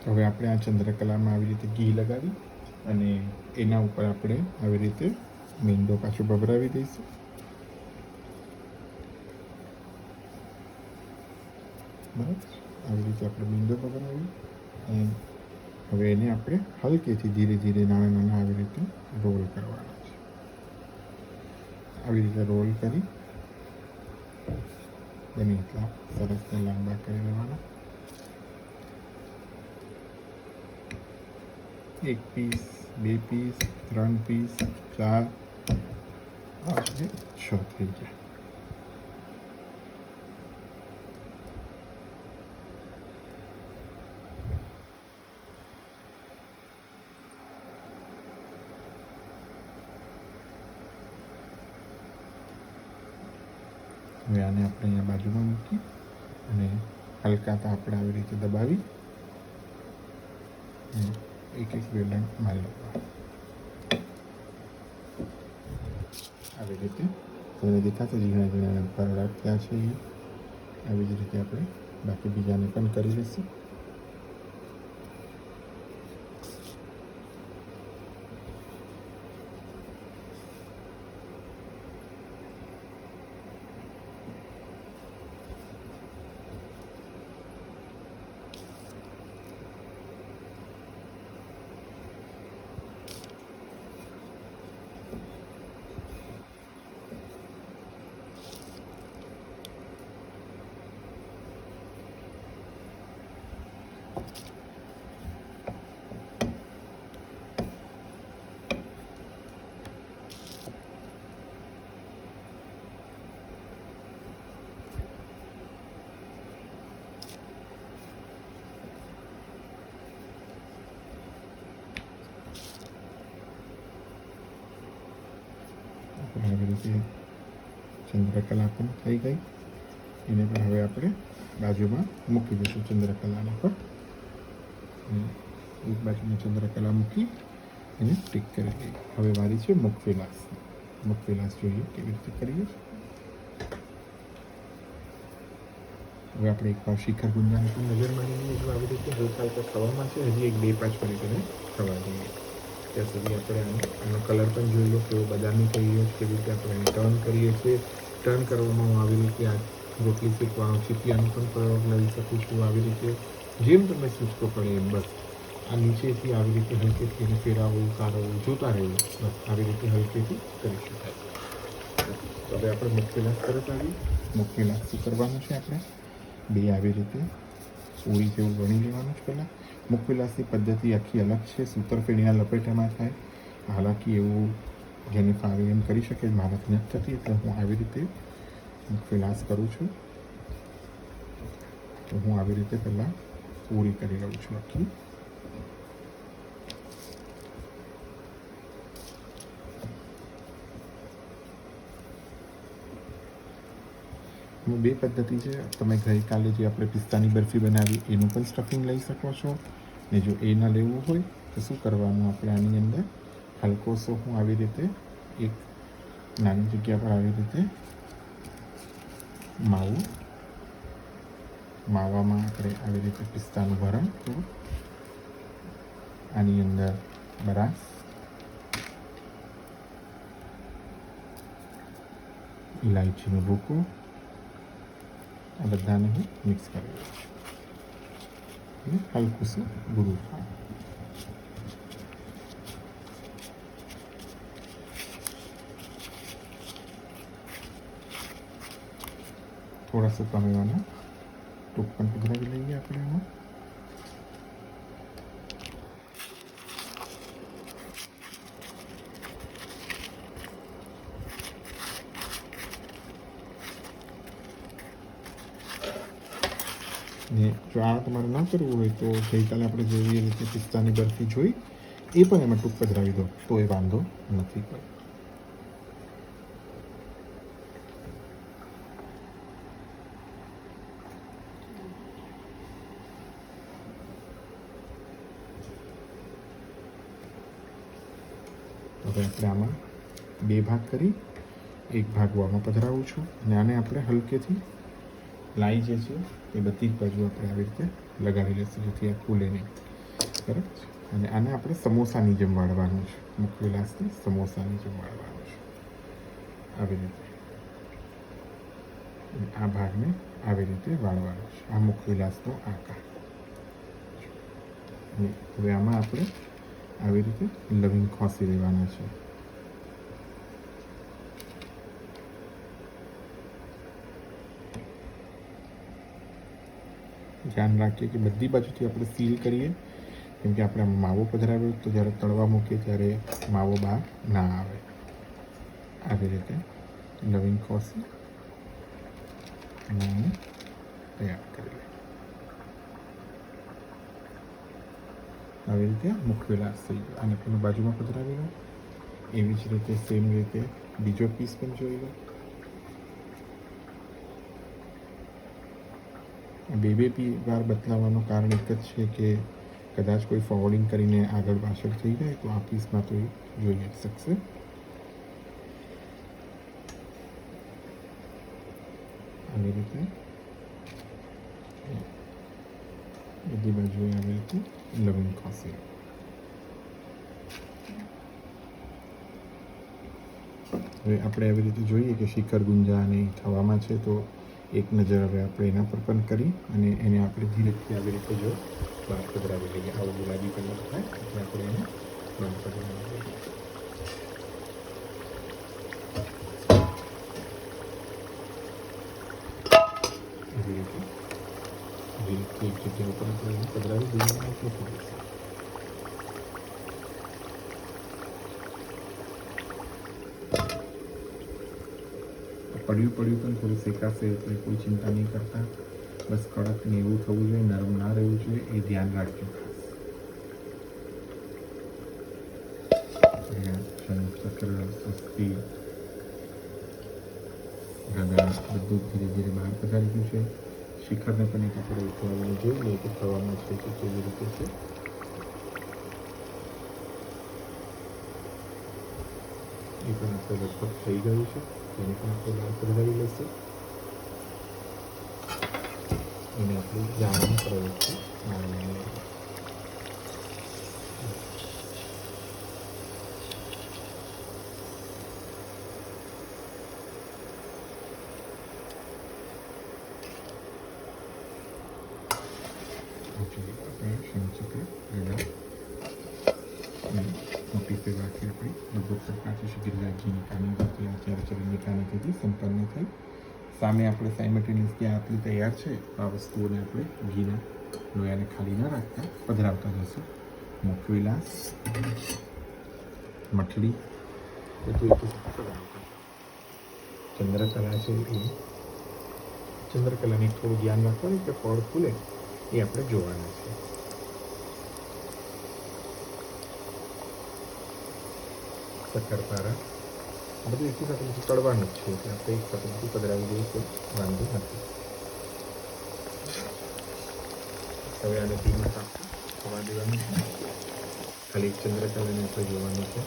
હવે આપણે આ ચંદ્રકલામાં આવી રીતે ઘી લગાવી અને એના ઉપર આપણે આવી રીતે મીંડો પાછો ભભરાવી દઈશું. બરાબર, આવી રીતે આપણે મીંડો ભભરાવી અને હવે એને આપણે હલકેથી ધીરે ધીરે નાના નાના આવી રીતે રોલ કરવાના છે. આવી રીતે રોલ કરી બને એટલા સરસ લાંબા કરી લેવાના. એક પીસ, 2 પીસ, 3 પીસ, 4, 5 ને 6 થઈ જાય. હવે આને આપણે અહીંયા બાજુમાં મૂકી અને હલકા આપણે આવી રીતે દબાવી એક વેલણ મારી લેવા. આવી રીતે તમને દેખાશે ઝીણા ઝીણા ભરડા થયા છે. આવી જ રીતે આપણે બાકી બીજાને પણ કરી લઈશું. આવી રીતે ચંદ્રકલા પણ થઈ ગઈ. એને પણ હવે આપણે બાજુમાં મૂકી દઈશું ચંદ્રકલાના પર. એક બાજુની ચંદ્રકલા મૂકી એને ટીક કરી દઈએ. હવે વારી છે મુખવિલાસ. મુખવિલાસ જોઈએ કેવી રીતે કરીએ. હવે આપણે એકવાર શિખર ગુંજાને પણ નજર મારીને જો આવી રીતે હલકા હલકા થવામાં છે. હજી એક 2-5 મિનિટ એને થવા દઈએ. ત્યાં સુધી આપણે આનો કલર પણ જોઈ લો કેવો બદામી થઈ ગયો, કેવી રીતે આપણે એને ટર્ન કરીએ છીએ. ટર્ન કરવામાં હું આવી રીતે આ રોટલી શેકવાનો ચીપિયાનો પણ પ્રયોગ લઈ શકું છું. આવી રીતે જેમ તમે સૂચકો પડે એમ બસ આ નીચેથી આવી રીતે હલકેથી એને ફેરવવું, કાઢવું, જોતા રહેવું. બસ આવી રીતે હલકેથી કરી શકાય. તો હવે આપણે મુખવિલાસ તરફ આવી. મુખવિલાસ શું કરવાનું છે આપણે 2 આવી રીતે પૂરી જેવું વણી લેવાનું છે. પહેલાં મુખવિલાસની પદ્ધતિ આખી અલગ છે. સૂતરફેણીના લપેટામાં થાય. હાલાકી એવું જેને ફાવે એમ કરી શકે. મારાથી નથી થતી એટલે હું આવી રીતે મુખવિલાસ કરું છું. તો હું આવી રીતે પહેલાં પૂરી કરી લઉં છું આખી. હું 2 પદ્ધતિ છે. તમે ગઈકાલે જે આપણે પિસ્તાની બરફી બનાવી એનું પણ સ્ટફિંગ લઈ શકો છો. ને જો એ ના લેવું હોય તો શું કરવાનું, આપણે આની અંદર હલકોસો હું આવી રીતે એક નાની જગ્યા પર આવી રીતે માવામાં આપણે આવી રીતે પિસ્તાનું ભરણ થોડું, આની અંદર બરાસ, ઇલાયચીનો ભૂકો, આ બધાને હું મિક્સ કરી દઉં છું. હલકું શું ગુરુ થોડા સૂકા મેવાના ટૂંક પણ પધરાવી લઈએ આપણે એમાં. ને જો આ તમારે ના કરવું હોય તો ગઈકાલે આપણે જેવી રીતે પિસ્તાની બરફી જોઈ એ પણ એમાં ટૂંક પધરાવી દો તો એ વાંધો નથી પડે. હવે આપણે આમાં 2 ભાગ કરી એક ભાગ આમાં પધરાવું છું અને આને આપણે હલકેથી લાઈ જે છે એ બધી જ બાજુ આપણે આવી રીતે લગાવી લઈશું જેથી આ ખુલે નહીં. બરાબર છે. અને આને આપણે સમોસાની જેમ વાળવાનું છે. મુખ વિલાસને સમોસાની જેમ વાળવાનું છે, આવી રીતે. આ ભાગને આવી રીતે વાળવાનો છે. આ મુખ વિલાસનો આકાર. હવે આમાં આપણે આવી રીતે લવિંગ ખોસી લેવાના છે. ધ્યાન રાખીએ કે બધી બાજુથી આપણે સીલ કરીએ, કેમ કે આપણે માવો પધરાવ્યો તો જ્યારે તળવા મૂકીએ ત્યારે માવો બહાર ના આવે. આવી રીતે લવિંગ ખોસી અને તૈયાર કરી લે. આવી રીતે મુખ વિલાસ થઈ ગયો. અને તમે બાજુમાં પધરાવી લો. એવી જ રીતે સેમ રીતે બીજો પીસ પણ જોઈ લો. બે વાર બદલાવાનું કારણ એક જ છે કે કદાચ કોઈ ફોરવર્ડિંગ કરીને આગળ પાછળ થઈ જાય તો આ પીસમાં તો જોઈ જ શકશે. આવી રીતે બધી બાજુએ આવી રીતે લવિંગ ખોસી. હવે આપણે આવી રીતે જોઈએ કે શિખર ગુંજા અને થવામાં છે, તો એક નજર હવે આપણે એના પર પણ કરી અને એને આપણે ધીરેથી આવી રીતે જો બહાર પધરાવી લઈએ. આવું ગુલાબી કલર થાય એટલે આપણે એને બહાર પધરાવી લઈએ. એવી રીતે એક જગ્યા ઉપર આપણે એને પધરાવી દઈએ. પડ્યું પણ થોડું શેકાશે એટલે કોઈ ચિંતા નહીં કરતા. બસ કડક ને એવું થવું જોઈએ, નરમ ના રહેવું જોઈએ, એ ધ્યાન રાખજો ખાસ. ચક્ર, સ્વસ્તી, ગગન બધું ધીરે ધીરે બહાર પધારી ગયું છે. શિખરને પણ એક આપણે ઉઠાવીને જોઈ લઈએ કે થવામાં છે કે કેવી રીતે છે. એ પણ આપણે લગભગ થઈ ગયું છે. એને પણ આપણે બહાર પધરાવી લઈશું. એને આપણે જાણવાનો પ્રયોગ છે. મોટી સેવાથી આપણી લગભગ સરકારથી ગિરિરાજજીની કાની હતી, આચાર્યચરણની કાનીથી સંપન્ન થઈ. સામે આપણે સાયમલ્ટેનિયસલી આટલી તૈયાર છે. આ વસ્તુઓને આપણે ઘીના લોયાને ખાલી ન રાખતા પધરાવતા જશું. મુખ વિલાસ, મઠડી બધું એક પધરાવતા. ચંદ્રકલા છે, એ ચંદ્રકલાને થોડું ધ્યાન રાખવાનું કે ફળ ખુલે એ આપણે જોવાના છે. શક્કરપારા બધું એકી સાથે બધું તળવાનું જ છે એટલે આપણે એક સાથે બધું પધરાવી દઈએ તો વાંધો નથી. હવે આને ધીમા તાપથી થવા દેવાનું છે. ખાલી ચંદ્રકલાને આપણે જોવાનું છે.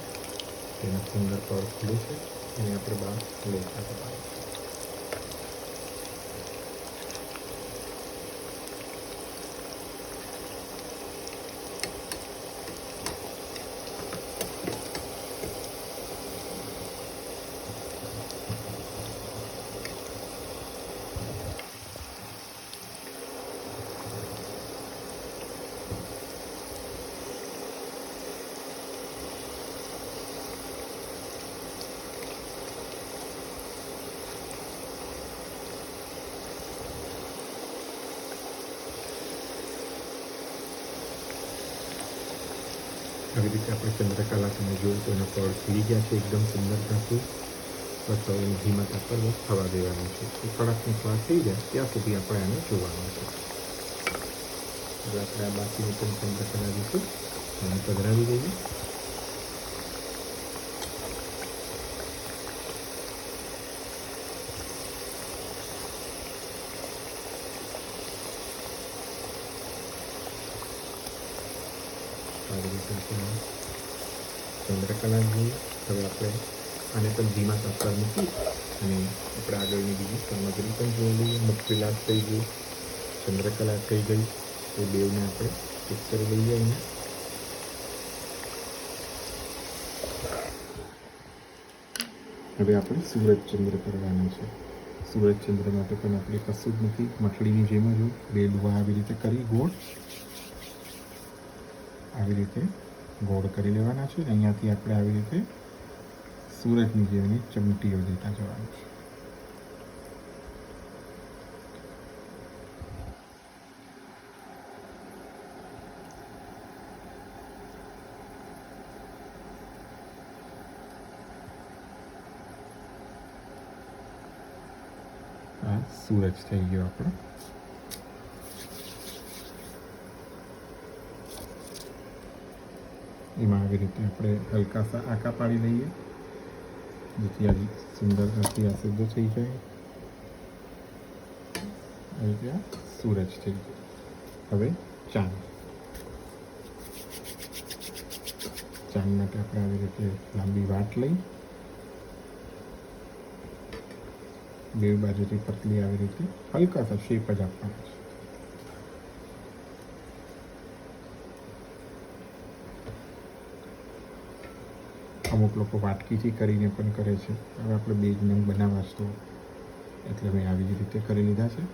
તેના સુંદર ફળ ખુલે છે અને આપણે બહાર લેતા જવાનું છે. આવી રીતે આપણે ચંદ્રકલા તમે જોયું તો એના ફળ ખીલી ગયા છે એકદમ સુંદરતાથી. બસ હવે એને ધીમા તાપ પર બસ થવા દેવાનું છે. એ કડકની સ્વાદ થઈ જાય ત્યાં સુધી આપણે આને જોવાનું છે. હવે આપણે આ બાકીની પણ ચંદ્રકલા દઈશું અને પધરાવી દઈએ. આવી રીતે ચંદ્રકલા જોઈએ. હવે આપણે આને પણ ધીમા તાપ પર મૂકી અને આપણે આગળની બીજી સામગ્રી પણ જોઈ લઈએ. મુખ વિલાસ થઈ ગયું, ચંદ્રકલા થઈ ગઈ. એ બેવને આપણે ચેક કરી લઈએ. અહીંયા હવે આપણે સૂરજચંદ્ર કરવાના છે. સૂરજચંદ્ર માટે પણ આપણે કશું જ નથી, મઠડીની જેમ જ બે લુવા આવી રીતે કરી ગોળ આવી રીતે ગોળ કરી લેવાના છે. અહીંયાથી આપણે આવી રીતે સૂરજની જેમની ચમટીઓ દેતા જવાનું છે. આ સૂરજ થઈ ગયો આપણો. એમાં આવી રીતે આપણે હલકા સા આંકા પાડી લઈએ, જેથી આ સુંદરતાથી આ સિદ્ધ થઈ જાય. આવી રીતે આ સૂરજ થઈ ગયો. હવે ચાંદ. ચાંદ માટે આપણે આવી રીતે લાંબી વાટ લઈ બે બાજુથી પતલી આવી રીતે હલકા સા શેપ જ આપવાનો છે. અમુક લોકો વાટકીથી કરીને પણ કરે છે. હવે આપણે બે જ નંગ બનાવવા તો એટલે મેં આવી જ રીતે કરી લીધા છે.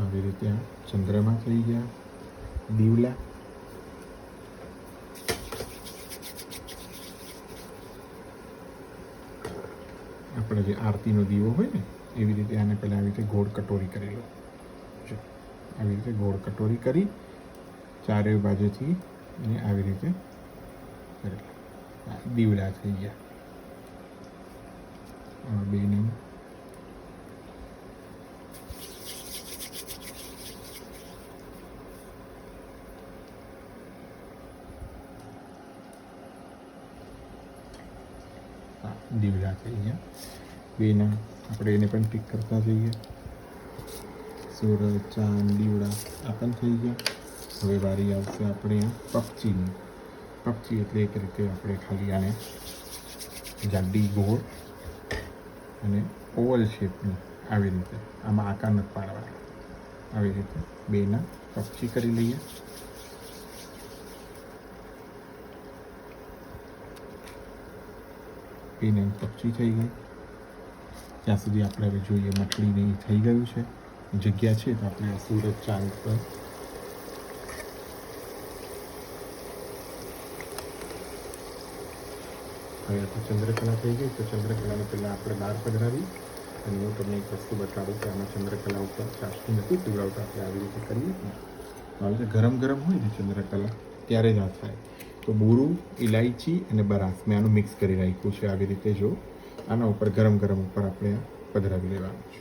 આવી રીતે આ ચંદ્રમા થઈ ગયા. દીવલા આપણે જે આરતીનો દીવો હોય ને એવી રીતે આને પહેલાં આવી રીતે ગોળ કટોરી કરી લો. જો આવી રીતે ગોળ કટોરી કરી ચારે બાજુથી અને આવી રીતે કરી લો. દીવડા થઈ ગયા. બેને દીવડા થઈ ગયા. બેના આપણે એને પણ ટીક કરતા જઈએ. સૂરજ, ચાંદ, દીવડા આ પણ થઈ ગયા. હવે વારી આવશે આપણે આ પક્ષીની. પક્ષી એટલે એક રીતે આપણે ખાલી આને જાડી ગોળ અને ઓવલ શેપની આવી રીતે આમાં આકાર નથી પાડવાના. આવી રીતે બેના પક્ષી કરી લઈએ. બેને પક્ષી થઈ ગઈ. ત્યાં સુધી આપણે હવે જોઈએ મછલીને થઈ ગયું છે. જગ્યા છે તો આપણે સૂરજ ચાંદ પર હવે આપણે ચંદ્રકલા થઈ ગઈ. તો ચંદ્રકલાને પહેલાં આપણે બહાર પધરાવી અને હું તમને એક વસ્તુ બતાડું કે આમાં ચંદ્રકલા ઉપર ચાસણી નથી પીવડાવતા. આપણે આવી રીતે કરીએ ને આવી રીતે ગરમ ગરમ હોય ને ચંદ્રકલા ત્યારે જ આ થાય. તો બુરું, ઇલાયચી અને બરાસ મેં આનું મિક્સ કરી રાખ્યું છે. આવી રીતે જો આના ઉપર ગરમ ગરમ ઉપર આપણે આ પધરાવી લેવાનું છે.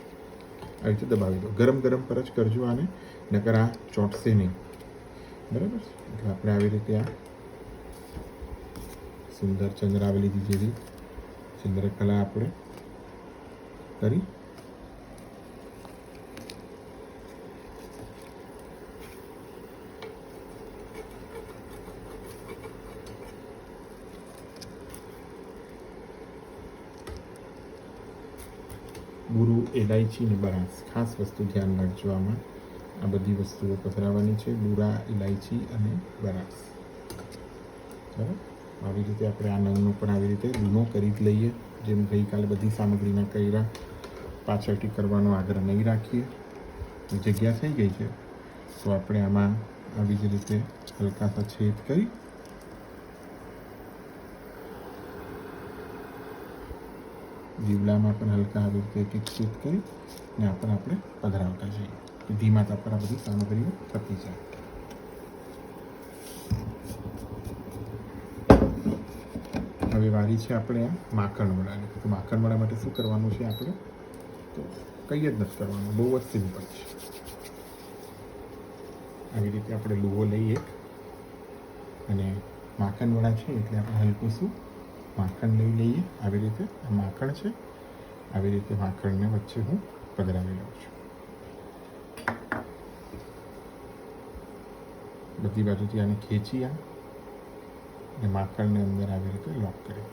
આવી રીતે દબાવી દો. ગરમ ગરમ પર જ કરજો આને, નકર આ ચોંટશે નહીં. બરાબર. એટલે આપણે આવી રીતે આ સુંદર ચંદ્રાવલી જેવી ચંદ્રકલા આપણે કરી બુરું, ઇલાયચી અને બરાસ ખાસ વસ્તુ ધ્યાન રાખજો. આમાં આ બધી વસ્તુઓ પધરાવવાની છે. બુરા, ઇલાયચી અને બરાસ. બરાબર. આવી રીતે આપણે આ નંગનો પણ આવી રીતે લૂનો કરી જ લઈએ. જેમ ગઈકાલે બધી સામગ્રીના કર્યા, પાછળથી કરવાનો આગ્રહ નહીં રાખીએ. જગ્યા થઈ ગઈ છે તો આપણે આમાં આવી જ રીતે હલકા સા છેદ કરી દીવડામાં પણ હલકા આવી રીતે એક છેદ કરી ને આપણે પધરાવતા જઈએ. ધીમા તાપ પર આ બધી સામગ્રીઓ થતી જાય. હવે વારી છે આપણે આ માખણવડાની. તો માખણવડા માટે શું કરવાનું છે આપણે? તો કંઈ જ નથી કરવાનું, બહુ જ સિમ્પલ છે. આવી રીતે આપણે લુવો લઈએ અને માખણવડા છે એટલે આપણે હલકું શું માખણ લઈ લઈએ. આવી રીતે આ માખણ છે, આવી રીતે માખણને વચ્ચે હું પધરાવી લઉં છું. બધી બાજુથી આને ખેંચી અને માખણને અંદર આવી રીતે લોક કરી.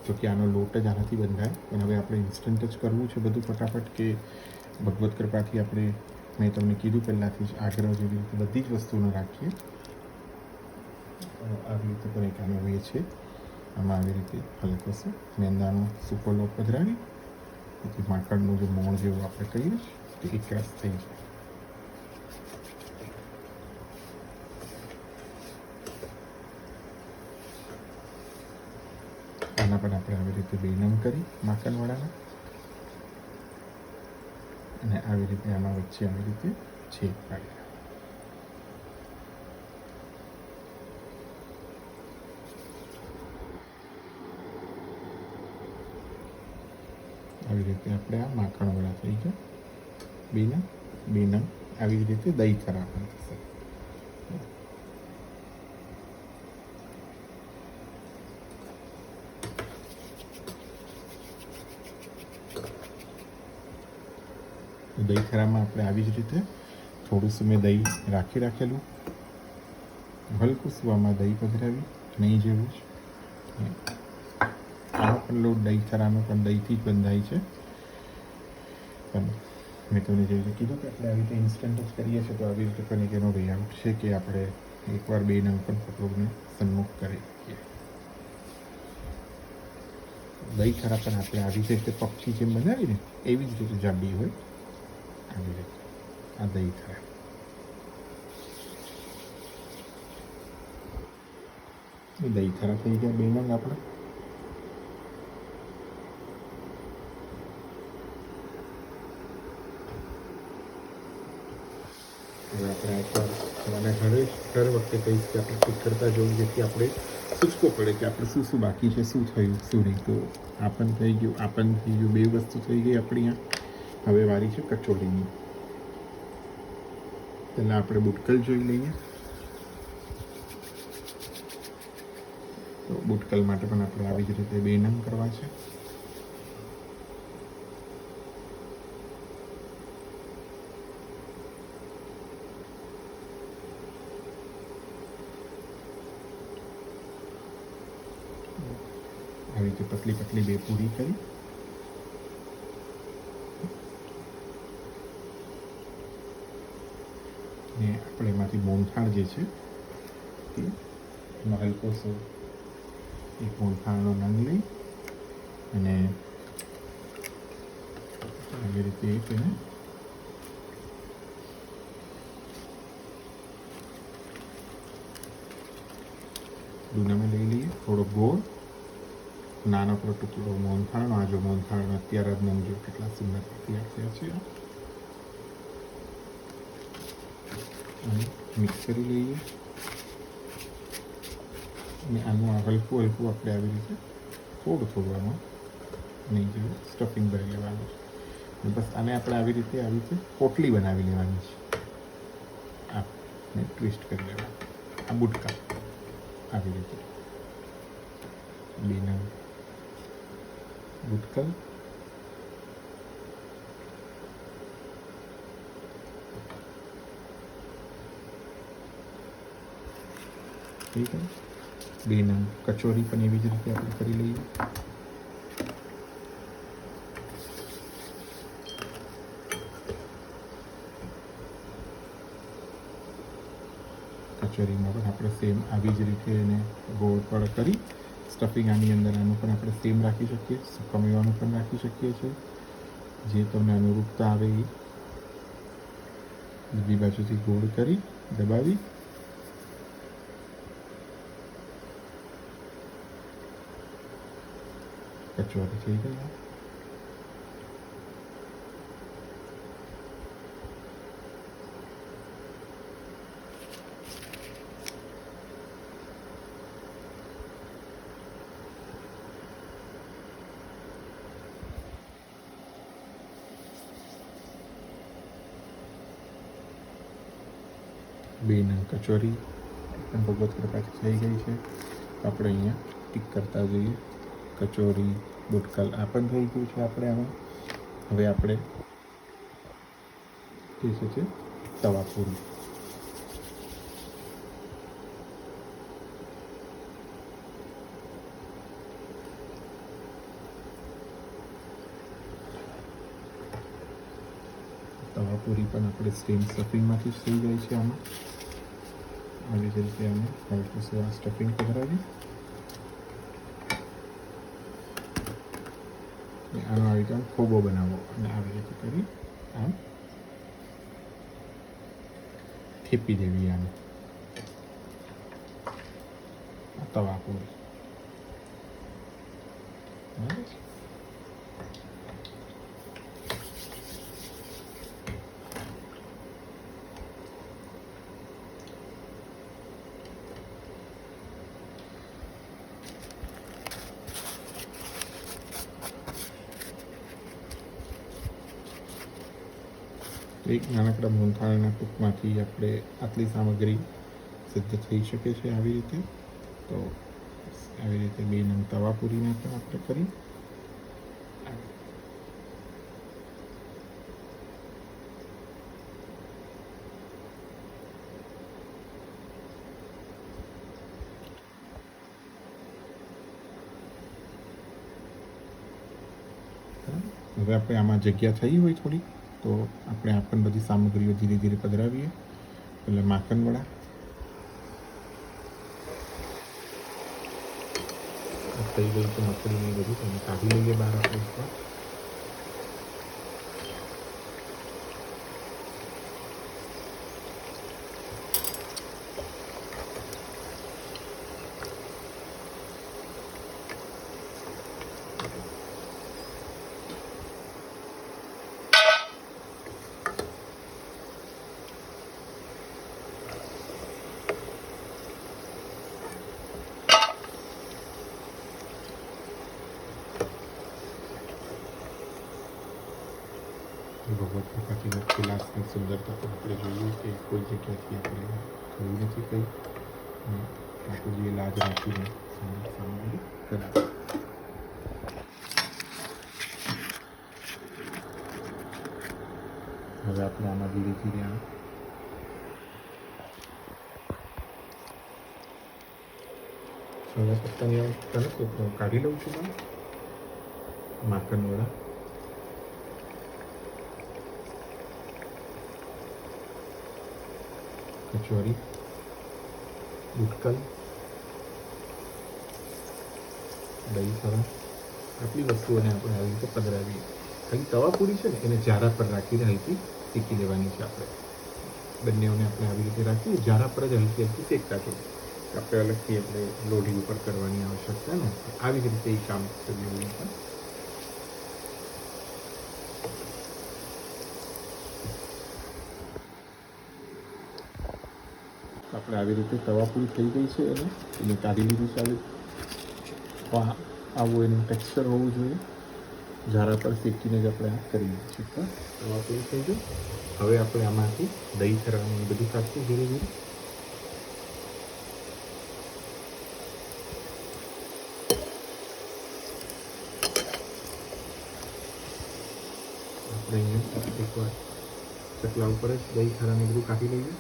તો કે આનો લોટ જ આનાથી બંધાય, પણ હવે આપણે ઇન્સ્ટન્ટ જ કરવું છે બધું ફટાફટ, કે ભગવત કૃપાથી આપણે, મેં તમને કીધું પહેલાંથી જ, આગ્રહ જેવી રીતે બધી જ વસ્તુને રાખીએ. આવી રીતે પણ એક આનો વે છે. આમાં આવી રીતે હલકો છે મેંદાનો સૂકો લોટ પધરાવી, તેથી માખણનું જે મોણ જેવું આપણે કહીએ તે એકરસ થઈ જાય. આના પણ આપણે આવી રીતે બે નંગ કરી માખણવાળાના, અને આવી રીતે આમાં વચ્ચે આવી રીતે છેદ પાડી. આવી રીતે આપણે આ માખણવાળા થઈ ગયા. બે નંગ આવી જ રીતે દહીં ખરા પણ થશે. દહીં ખરામાં આપણે આવી જ રીતે થોડું મેં દહીં રાખેલું, હલકું આમાં દહીં પધરાવી, નહીં જેવું જ. આનો પણ લોટ દહીં ખરાનો પણ દહીંથી જ બંધાય છે, પણ મેં તમને જે રીતે કીધું કે આપણે આવી રીતે ઇન્સ્ટન્ટ જ કરીએ છીએ, તો આવી રીતે પણ એક એનો વે આઉટ છે કે આપણે એકવાર બે નંગ પણ પતંગને સન્મુખ કરી શકીએ. દહીં ખરા પણ આપણે આવી રીતે પક્ષી જેમ બનાવીને એવી જ રીતે જાડી હોય, આવી રીતે આ દહીં ખરા. દહીં ખરા થઈ ગયા બે નંગ આપણે. હવે આપણે એકવાર મને હર વખતે કહીશ કે આપણે ચેક કરતા જવું, જેથી આપણે સૂચવો પડે કે આપણે શું શું બાકી છે, શું થયું શું નહીં. તો આપણ થઈ ગયું, બે વસ્તુ થઈ ગઈ આપણી. હવે વારી છે કચોરીની. પહેલાં આપણે બુટકલ જોઈ લઈએ. તો બુટકલ માટે પણ આપણે આવી જ રીતે બે નંગ કરવા છે. આવી રીતે પતલી પતલી બે પૂરી કરી, ને આપણે એમાંથી મોહનથાળ જે છે એમાં હલકો સો એક મોહનથાળનો નંગ લઈ અને આવી રીતે એને દૂનામાં લઈ લઈએ. થોડો ગોળ, નાનકડો ટુકડો મોહનથાળનો. આ જો મોહનથાળનો અત્યારે જ નંગ જો કેટલા સુંદર તૈયાર થયા છે, અને મિક્સ કરી લઈએ. અને આનું હલકું આપણે આવી રીતે થોડું આમાં નહીં જેવું સ્ટફિંગ ભરી લેવાનું છે. બસ આને આપણે આવી રીતે પોટલી બનાવી લેવાની છે. આ ટ્વિસ્ટ કરી લેવાનું. આ બુટકા આવી રીતે બે નંગ બુટકલ, ઠીક છે. બે નંગ કચોરી પણ એવી જ રીતે આપણે કરી લઈએ. કચોરીમાં પણ આપણે સેમ આવી જ રીતે એને ગોળ પર કરી સ્ટફિંગ આની અંદર, આનું પણ આપણે સેમ રાખી શકીએ. સૂકા મેવાનું પણ રાખી શકીએ છીએ, જે તમને અનુરૂપતા આવે એ. બીજી બાજુથી ગોળ કરી દબાવી કચોરી થઈ ગઈ. બે નંગ કચોરી પણ ભગવત કૃપાથી થઈ ગઈ છે. આપણે અહીંયા ટીક કરતા જઈએ. કચોરી, બુટકલ આ પણ થઈ ગયું છે આપણે આમાં. હવે આપણે જે છે તવા પૂરી. પૂરી પણ આપણે સ્ટીમ સ્ટફિંગમાંથી જ થઈ જાય છે. આમાં આવી જ રીતે અમે હલકું સે સ્ટફિંગ પધરાવી આનો આવી રીતે ખોબો બનાવો અને આવી રીતે કરી આમ થેપી દેવી આને તવા પૂરી. એક નાનકડા મોહનથાળના ટૂંકમાંથી આપણે આટલી સામગ્રી સિદ્ધ થઈ શકે છે. આવી રીતે તો આવી રીતે 2 નંગ તવા પૂરીને પણ આપણે કરી હવે આપણે આમાં જગ્યા થઈ હોય થોડી તો આપણે આ પણ બધી સામગ્રીઓ ધીરે ધીરે પધરાવીએ. એટલે માખણવડા થઈ ગઈ તો મકડીને બધું તમે કાઢી લઈએ બહાર આપણે ઉપર. ભગવત કૃપાથી ક્લાસની સુંદરતા પણ આપણે જોઈએ કે કોઈ જગ્યાથી આપણે જોઈ નથી કંઈ ઠાકોરજીએ લાજ રાખીને સામગ્રી કરાવી. હવે આપણે આમાં ધીરે ધીરે સોના પત્તાની તને કાઢી લઉં છું માખણવડા. કચોરી, ગુટકલ, દહીં ફરા આટલી વસ્તુઓને આપણે આવી રીતે પધરાવીએ. ખાલી તવા પૂરી છે ને એને જારા પર રાખીને હલકી શેકી લેવાની છે. આપણે બંનેઓને આપણે આવી રીતે રાખીએ જારા પર જ હલકી હલકી શેકતા જઈએ. આપણે અલગથી આપણે લોઢી ઉપર કરવાની આવશ્યકતા ને આવી જ રીતે એ કામ કરીએ. આપણે આવી રીતે તવા પૂરી થઈ ગઈ છે એને કાઢી લીધું ચાલે. આવું એનું ટેક્સચર હોવું જોઈએ. ઝારા પર શેકીને જ આપણે આ કરીએ છીએ. તવા પૂરી થઈ ગઈ. હવે આપણે આમાંથી દહીં ખરાનું બધું કાઢશું ધીરે ધીરે. આપણે અહીંયા એકવાર ચકલા ઉપર જ દહીં ખરાને બધું કાઢી લઈએ.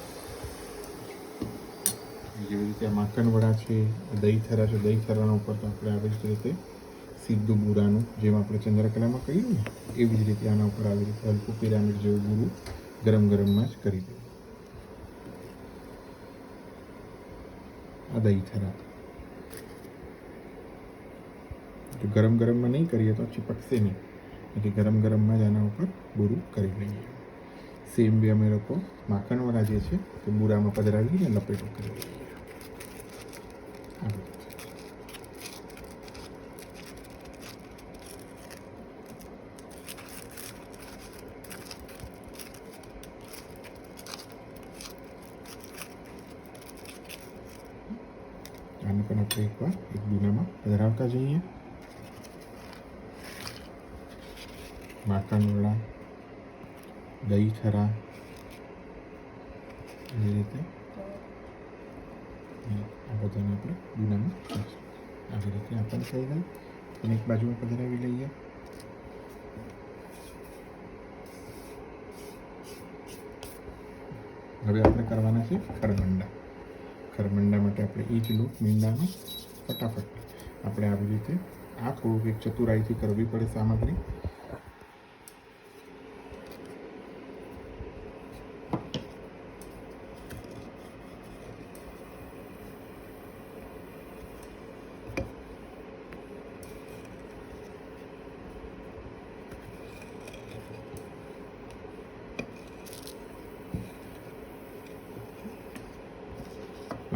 જેવી રીતે માખણવડા છે, દહીં થરા છે, દહીં થરાના ઉપર તો આપણે આવી જ રીતે સીધું બુરાનું જેમ આપણે ચંદ્રકલામાં કહ્યું ને એવી જ રીતે આના ઉપર આવી રીતે હલકું પિરામિડ જેવું બુરું ગરમ ગરમમાં જ કરી દઉં. આ દહીં થરા જો ગરમ ગરમમાં નહીં કરીએ તો ચીપકશે નહીં, એટલે ગરમ ગરમમાં જ આના ઉપર બુરું કરી લઈએ. સેમ બી અમે લોકો માખણવડા જે છે તે બુરામાં પધરાવીને લપેટો કરી લઈએ. આને પણ આપણે એકવાર એક દૂનામાં પધરાવતા જઈએ. માખણવડા, દહીં થરા એવી રીતે આ બધાને આપણે દૂનામાં આવી રીતે આપણને થઈ ગયું. અને એક બાજુમાં પધરાવી લઈએ. હવે આપણે કરવાના છે ખરમંડા. ખરમંડા માટે આપણે એ જ લોટ મીંડાનો ફટાફટ આપણે આવી રીતે આ થોડુંક એક ચતુરાઈથી કરવી પડે સામગ્રી.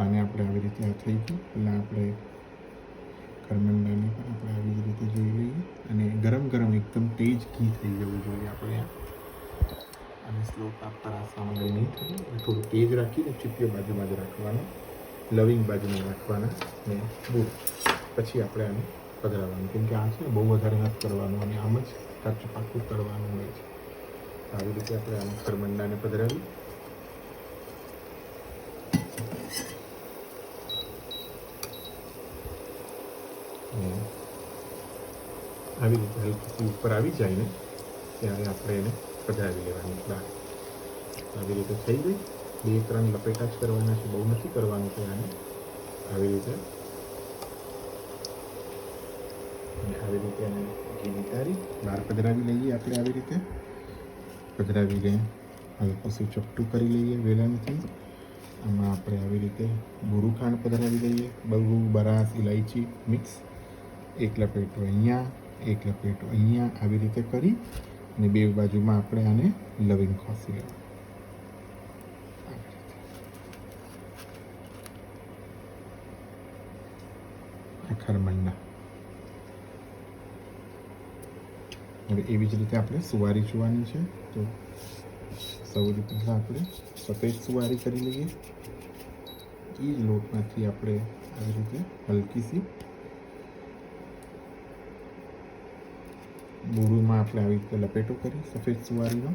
આને આપણે આવી રીતે આ થઈ ગયું. એટલે આપણે ખરમંડાને પણ આપણે આવી જ રીતે જોઈ લઈએ. અને ગરમ ગરમ એકદમ તેજ ઘી થઈ જવું જોઈએ આપણે અને સ્લો તાપ પર આ સામગ્રી નહીં થવી. થોડું તેજ રાખીને ચીપીઓ બાજુમાં જ રાખવાનો, લવિંગ બાજુમાં રાખવાના ને બૂર પછી આપણે આને પધરાવવાનું. કેમ કે આ છે ને બહુ વધારે નથી કરવાનું અને આમ જ કાચું પાકું કરવાનું હોય છે. આવી રીતે આપણે આને ખરમંડાને પધરાવી આવી રીતે હલકી ઉપર આવી જાય ને ત્યારે આપણે એને પધરાવી લેવાની બહાર. આવી રીતે થઈ ગઈ. 2-3 લપેટા જ કરવાના છે, બહુ નથી કરવાનું છે આને. આવી રીતે અને આવી રીતે એને ઘી નિતારી બહાર પધરાવી લઈએ. આપણે આવી રીતે પધરાવી લઈએ, હલકું શું ચપટું કરી લઈએ વેલણથી. આમાં આપણે આવી રીતે બુરું ખાંડ પધરાવી લઈએ, બગડું, બરાસ, ઇલાયચી મિક્સ. એક લપેટો અહીંયા, એક લપેટો અહીંયા, આવી રીતે કરી અને બે બાજુમાં આપણે આને લવિંગ ખોસી લેવાનું. ખરમંડા. હવે એવી જ રીતે આપણે સુવારી જોવાની છે. તો સૌથી પહેલાં આપણે સફેદ સુવારી કરી લઈએ. એ જ લોટમાંથી આપણે આવી રીતે હલકી સી બોરુમાં આપણે આવી રીતે લપેટો કરી સફેદ સુવારીનો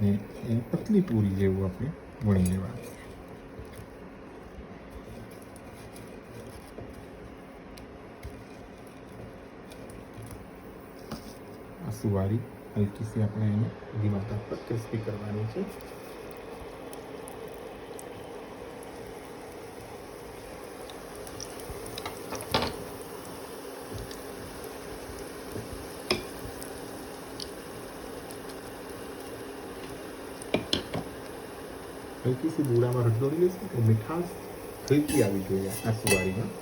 ને એને પતલી પૂરી જેવું આપણે વણી લેવાનું. આ સુવારી હલકી સી આપણે એને ધીમા તાપ પર ક્રિસ્પી કરવાની છે. હલકી સી બુરામાં રગદોળી લઈશું તો મીઠાશ હલકી આવી જોઈએ આ સુવારીમાં.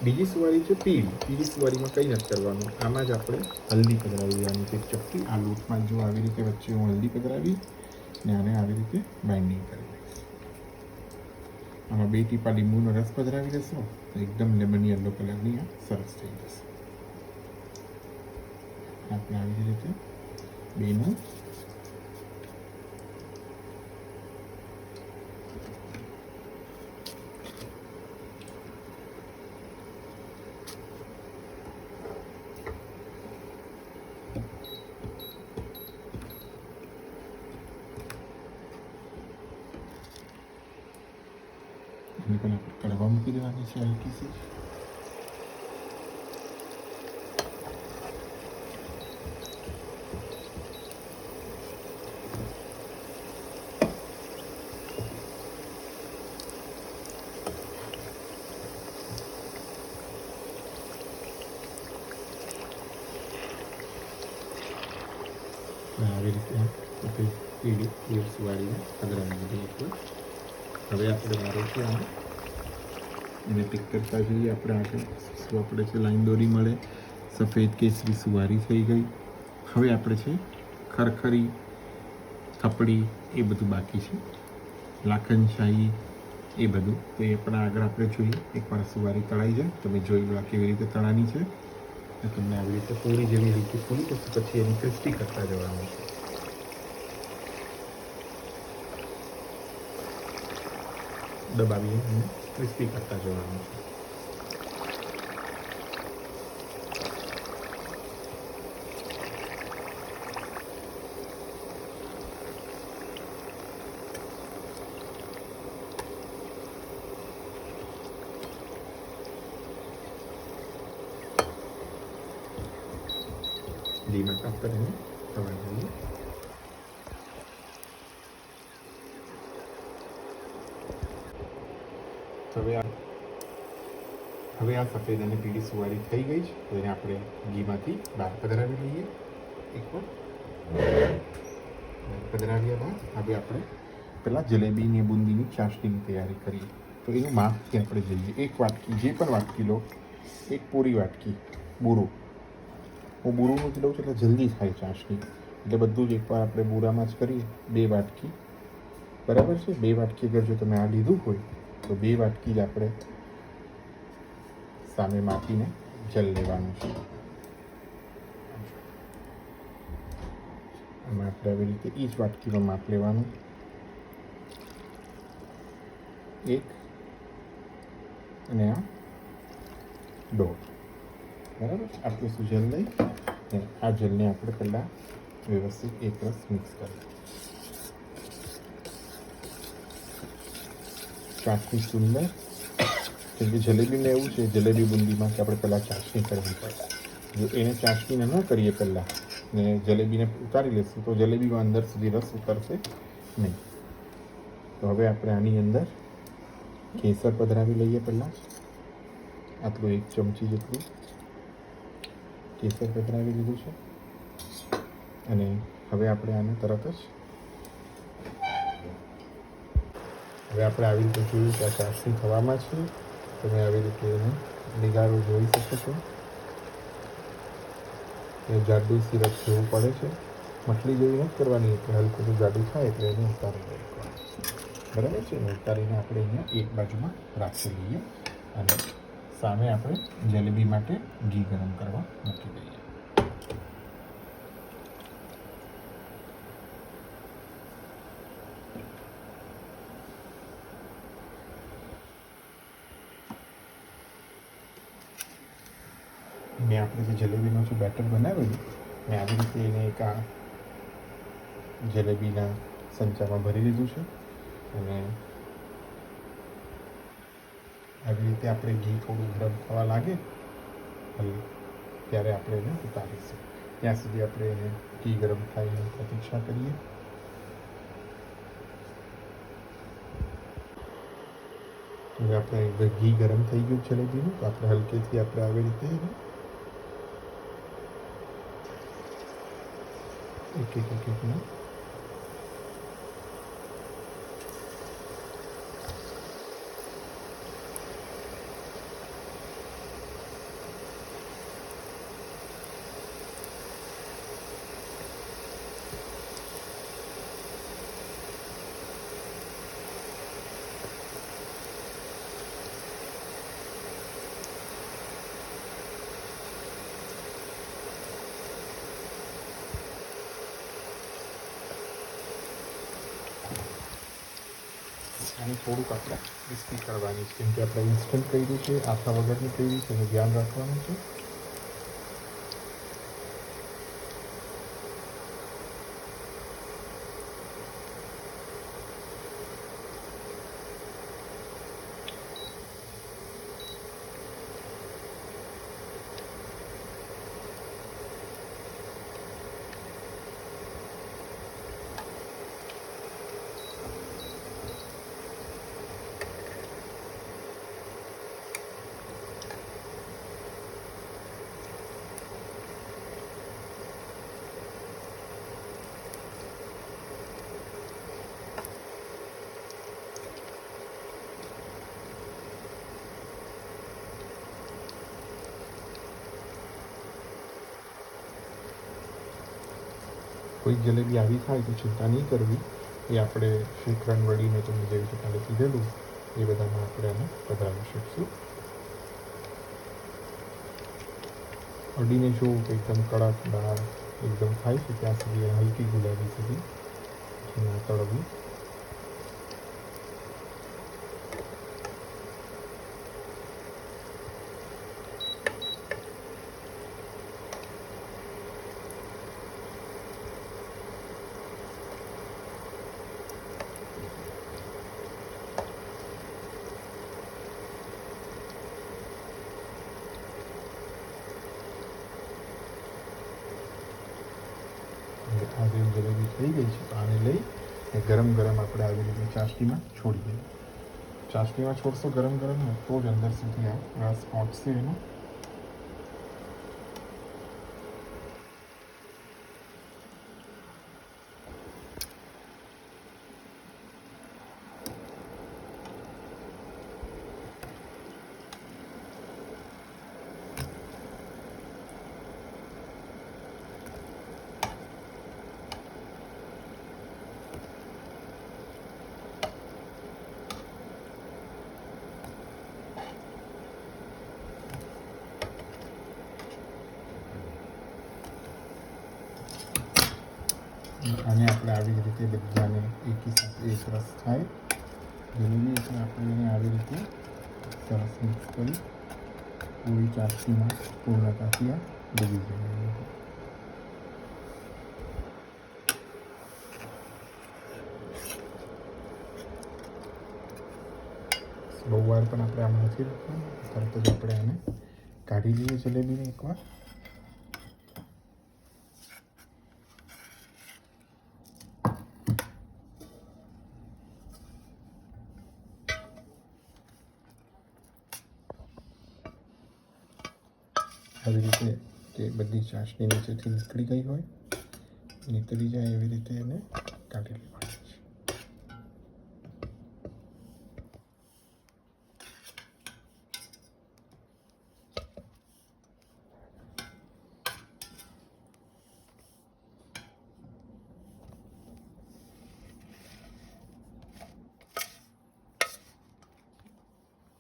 બીજી સુવારી છે પીળી. પીળી સુવારીમાં કંઈ નથી કરવાનું. આમાં જ આપણે હલ્દી પધરાવી દેવાની છે. ચપટી આ લોટમાં જો આવી રીતે વચ્ચે હું હલ્દી પધરાવી ને આને આવી રીતે બાઇન્ડિંગ કરી દઈશ. આમાં 2 ટીપા લીંબુનો રસ પધરાવી દેશો તો એકદમ લેમન યલો કલરની આ સરસ થઈ જશે. આપણે આવી રીતે બેનું પણ આપણે કડવા મૂકી દેવાની છે હલકી સી. આવી રીતે આપણે પીળી મિક્સ વાળીને પધરાવી દીધી. હવે આપણે મારે છે આને એને ટીક કરતા જઈએ. આપણે આગળ શું આપણે છે લાઈન દોરી મળે. સફેદ કેસરી સુવારી થઈ ગઈ. હવે આપણે છે ખરખરી, થપડી એ બધું બાકી છે. લાખન શાહી એ બધું તો એ પણ આગળ આપણે જોઈએ. એકવાર સુવારી તળાઈ જાય તમે જોઈ લો કેવી રીતે તળાની છે. તમને આવી રીતે પૂરી જેવી હલકી ફૂલી જશે પછી એની ક્રિસ્પી કરતા જવાનું છે. દબાવીને એને ક્રિસ્પી કરતા જવાનું છે. ધીમા તાપ પર એને તળાવી દઈએ. હવે આ સફેદ અને પીળી સુવારી થઈ ગઈ છે. તો એને આપણે ઘીમાંથી બહાર પધરાવી લઈએ. એકવાર પધરાવ્યા બાદ હવે આપણે પહેલાં જલેબીની બુંદીની ચાસણીની તૈયારી કરીએ. તો એનું માપથી આપણે જઈએ. 1 વાટકી, જે પણ વાટકી લો, 1 પૂરી વાટકી બુરું. હું બુરુંનું જ લઉં છું એટલે જલ્દી થાય ચાસણી. એટલે બધું જ એકવાર આપણે બુરામાં જ કરીએ. 2 વાટકી બરાબર છે. 2 વાટકી અગર જો તમે આ લીધું હોય તો 2 વાટકી જ આપણે સામે માપીને જલ લેવાનું છે. આમાં આપણે આવી રીતે એ જ વાટકીનું માપ લેવાનું. 1 અને આ 1.5. બરાબર. આટલું શું જલ લઈ આ જલને આપણે પહેલાં વ્યવસ્થિત એકરસ મિક્સ કરીએ. ચાટની સુંદર, કેમ કે જલેબીમાં એવું છે, જલેબી બુંદીમાં કે આપણે પહેલાં ચાસણી કરવી પડે. જો એને ચાસણીને ન કરીએ પહેલાં ને જલેબીને ઉતારી લઈશું તો જલેબીમાં અંદર સુધી રસ ઉતરશે નહીં. તો હવે આપણે આની અંદર કેસર પધરાવી લઈએ. પહેલાં આટલું 1 ચમચી જેટલું કેસર પધરાવી લીધું છે. અને હવે આપણે આને તરત જ આવી રીતે જોયું કે આ ચાસણી થવામાં છે. તમે આવી રીતે એને નિગારો જોઈ શકો છો. એ જાડું સિરપ જેવું પડે છે. મટલી જેવી નથી કરવાની, એટલે હલકું તો જાડું થાય એટલે એને ઉતારી લઈએ. બરાબર છે. એને ઉતારીને આપણે અહીંયા એક બાજુમાં રાખી લઈએ અને સામે આપણે જલેબી માટે ઘી ગરમ કરવા મૂકી દઈએ. મેં આપણે જે જલેબીનું જે બેટર બનાવેલું મેં આવી રીતે એને એક આ જલેબીના સંચામાં ભરી લીધું છે. અને આવી રીતે આપણે ઘી થોડું ગરમ થવા લાગે ત્યારે આપણે એને ઉતારીશું. ત્યાં સુધી આપણે એને ઘી ગરમ થાય એની પ્રતીક્ષા કરીએ. હવે આપણે ઘી ગરમ થઈ ગયું જલેબીનું, તો આપણે હલકેથી આપણે આવી રીતે એક ના આને થોડુંક આપણે ક્રિસ્પી કરવાની છે, કેમ કે આપણે ઇન્સ્ટન્ટ કર્યું છે, આથા વગરની કર્યું છે, એનું ધ્યાન રાખવાનું છે. કોઈક જલેબી આવી થાય તો ચિંતા નહીં કરવી, એ આપણે શ્રીખંડ વળીને તમને જેવી રીતે કાલે કીધેલું એ બધામાં આપણે આને પધરાવી શકશું. અડીને જોવું કે એકદમ કડક દાળ એકદમ થાય છે ત્યાં સુધી હલકી ગુલાબી સુધી ઘીમાં તળવું. આ જે જલેબી થઈ ગઈ છે તો આને લઈ ગરમ ગરમ આપણે આવી રીતે ચાસણીમાં છોડી દઈએ. ચાસણીમાં છોડશો ગરમ ગરમ તો જ અંદર સુધી આ રસ પહોંચશે એનો. આને આપણે આવી જ રીતે બધાને એકી સાથે એક રસ થાય જલેબી એટલે આપણે એને આવી રીતે સરસ મિક્સ કરી પૂરી ચાસણીમાં પૂર્ણતાથી આ ડૂબી જાય. બહુ વાર પણ આપણે આમાં નથી રાખવાનું, તરત જ આપણે આને કાઢી લઈએ જલેબીને એકવાર. આવી રીતે કે બધી ચાસણી નીચેથી નીકળી ગઈ હોય, નીકળી જાય એવી રીતે એને કાઢી લેવાની છે.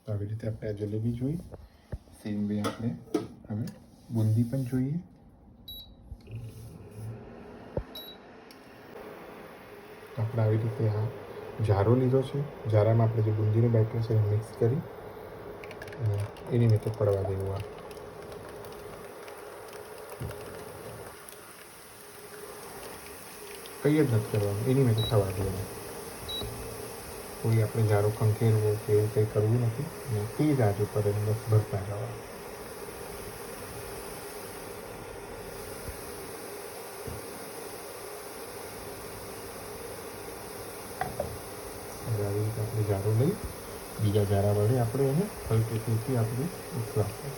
આવી રીતે આપણે આ જલેબી જોઈ, સેમ વે આપણે હવે બુંદી પણ જોઈએ. આપણે આવી રીતે આ જારો લીધો છે, જારામાં આપણે જે બુંદીનું બેટર છે એને મિક્સ કરી અને એની મેથે પડવા દેવું. આ કંઈ જ નથી કરવાનું, એની મેથે થવા દેવાનું. કોઈ આપણે જારો ખંખેરવો કે એવું કંઈ કરવું નથી અને તે જ આજ ઉપર એને બસ ભરતા જવા. આવી રીતે આપણે જારો લઈ બીજા જારા વડે આપણે એને હલકેથી આપણે ઉછળાશું.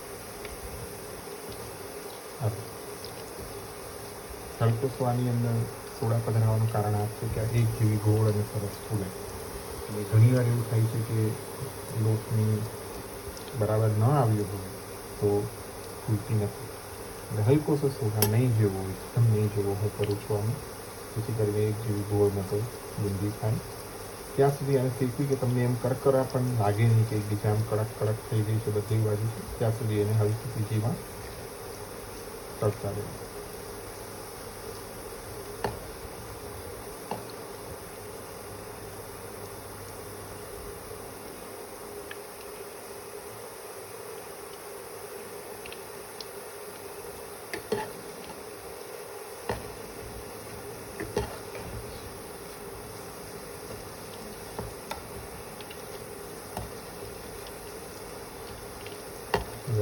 હલકો સ્વાની અંદર સોડા પધરાવવાનું કારણ આ છે કે એક જેવી ગોળ અને સરસ ફૂલે. એટલે ઘણી વાર એવું થાય છે કે લોટની બરાબર ન આવ્યો હોય તો ફૂલતી નથી. એટલે હલકો સો સોડા નહીં જેવો હોય, એકદમ નહીં જેવો હું કરું છું આમાં, જેથી કરીને એક જેવી ગોળ મતો બુંદી થાય. ત્યાં સુધી આને શીખવી કે તમને એમ કરકરા પણ લાગે નહીં કે એકબીજા આમ કડક કડક થઈ ગઈ છે બધી બાજુ, ત્યાં સુધી એને હલકી તીજીમાં તળતા રહેવું.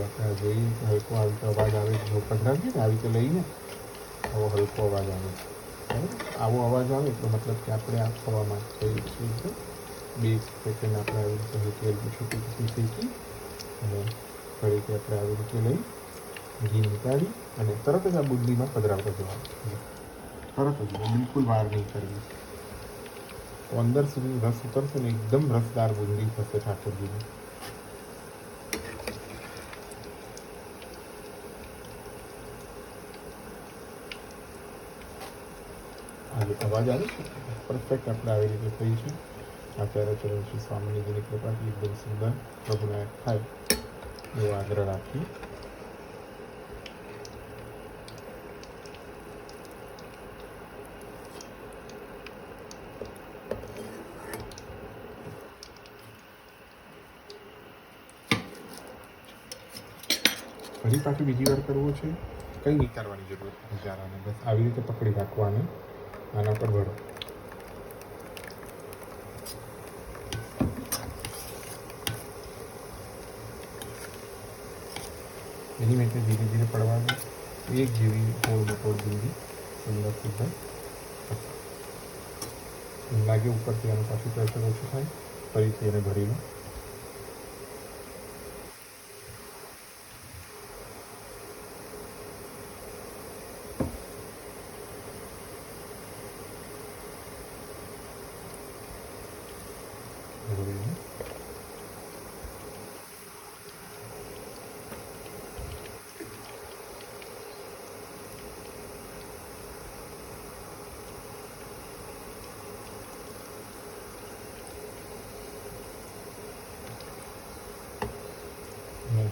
આપણે જોઈએ હલકો આવી રીતે અવાજ આવે છે, પધરાવીએ ને આવી રીતે લઈને આવો હલકો અવાજ આવે છે. બરાબર, આવો અવાજ આવે એટલે મતલબ કે આપણે આ થવામાં થઈએ છીએ. 2 સેકન્ડ આપણે આવી રીતે હલકી હલકી છૂટી છૂટી શીખી અને ફરીથી આપણે આવી રીતે લઈ ઘી નીકાળી અને તરત જ આ બુંદીમાં પધરાવતા જવાનું. તરત જ બિલકુલ વાર નહીં કરવી. તો અંદર સુધી રસ ઉતરશે ને એકદમ રસદાર બુંદી થશે ઠાકોરજીની. અવાજ આવે છે પરફેક્ટ આપણે આવી રીતે થઈ છે. આચાર્ય ચરણ શ્રી સ્વામિનીજીની કૃપાથી એકદમ સુંદર પ્રભુનાયક થાય એવો આગ્રહ રાખી ફરી પાછું બીજી વાર કરવું છે. કંઈ નહીં કરવાની જરૂર નથી. જારાને બસ આવી રીતે પકડી રાખવાની, આના પર ભરો. એની મેં ધીરે ધીરે પડવાનું. એક જેવી ગોળ મટોળ બુંદી સુંદર સુંદર લાગે ઉપરથી આનું પાછું પ્રેશર ઓછું થાય, ફરીથી એને ભરી લો.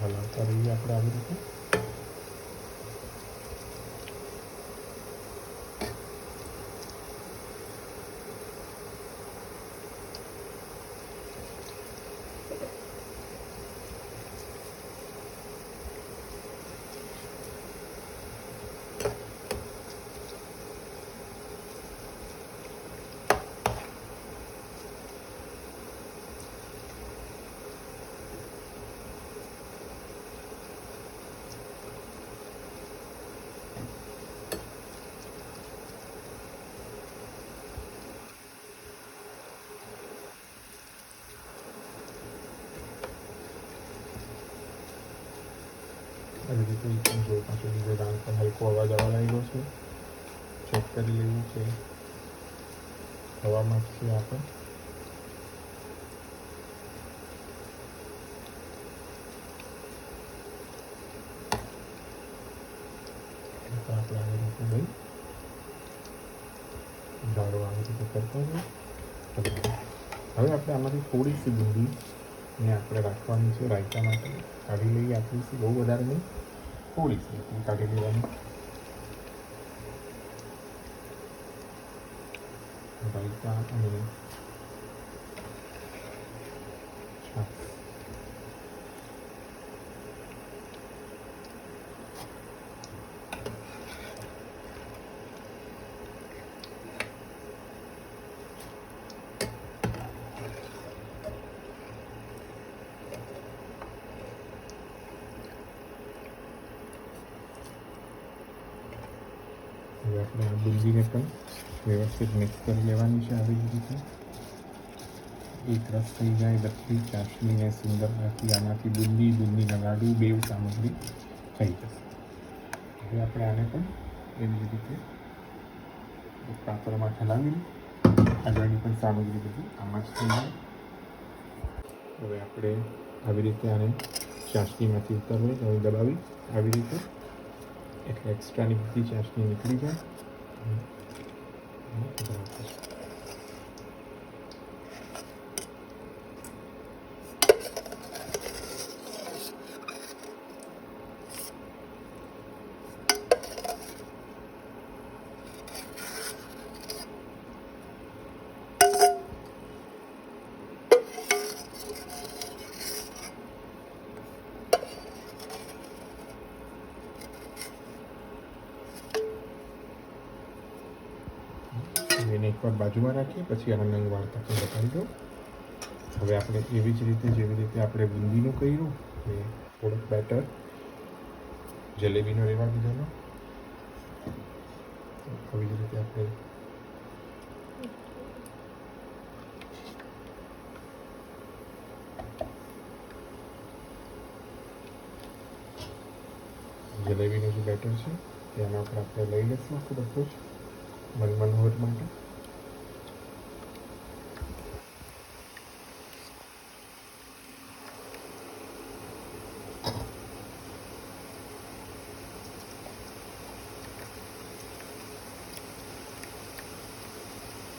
હલાવતા રહીએ આપણે આવી રીતે. આવી રીતે પણ જો પાછો બીજો દાણ પર હલકો અવાજ આવવા લાગ્યો છે. ચેક કરી લેવું છે હવામાં જ છે આ પણ. આપણે આવી રીતે લઈ જાડો આવી રીતે કરતા જઈએ. હવે આપણે આમાંથી થોડી સી બુંદીને આપણે રાખવાની છે રાયતા માટે. કાઢી લઈએ આટલી સી, બહુ વધારે નહીં, થોડી સી કાઢી લેવાની. રાયતા અને છાશ. હવે આપણે આ બુંદીને પણ વ્યવસ્થિત મિક્સ કરી લેવાની છે આવી રીતે. એક રસ થઈ જાય બધી ચાસણીને સુંદરતાથી આનાથી બુંદીના લાડુ બેવ સામગ્રી થઈ જશે. હવે આપણે આને પણ એવી જ રીતે એક પાત્રમાં ઠલાવી આગળની પણ સામગ્રી બધી આમાં જ થઈ જાય. હવે આપણે આવી રીતે આને ચાસણીમાંથી ઉતારવી, હવે દબાવી આવી રીતે, એટલે એક્સ્ટ્રાની બધી ચાસણી નીકળી જાય. એને એકવાર બાજુમાં રાખીએ, પછી આના નંગ વાળતા પણ બતાવી દો. હવે આપણે એવી જ રીતે જેવી રીતે આપણે બુંદીનું કર્યું એ થોડુંક બેટર જલેબીનો રહેવા દીધેલો, આવી જ રીતે આપણે જલેબીનું જે બેટર છે તેના પર આપણે લઈ લઈશું આખું બધું જ મનમનોહર માટે.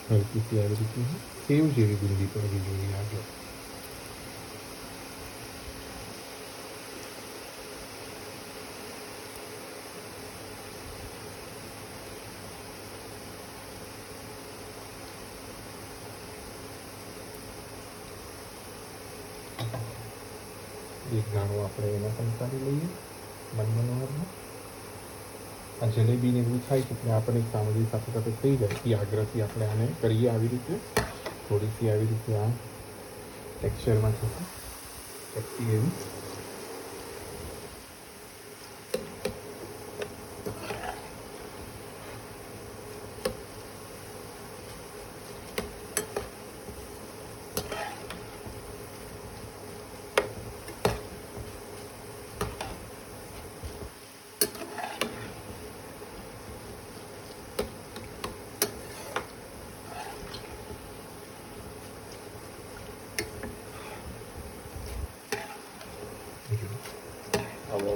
હલકીથી આવી રીતે સેવ જેવી બુંદી પડવી જોઈએ આગળ. એક દાણો આપણે એના પણ ઉતારી લઈએ મનમનોહરમાં. આ જલેબીને એવું થાય છે એટલે આપણે સામગ્રી સાથે સાથે થઈ જાય એ આગ્રહથી આપણે આને કરીએ આવી રીતે. થોડીસી આવી રીતે આ ટેક્સચરમાં થશે ચપટી એવી.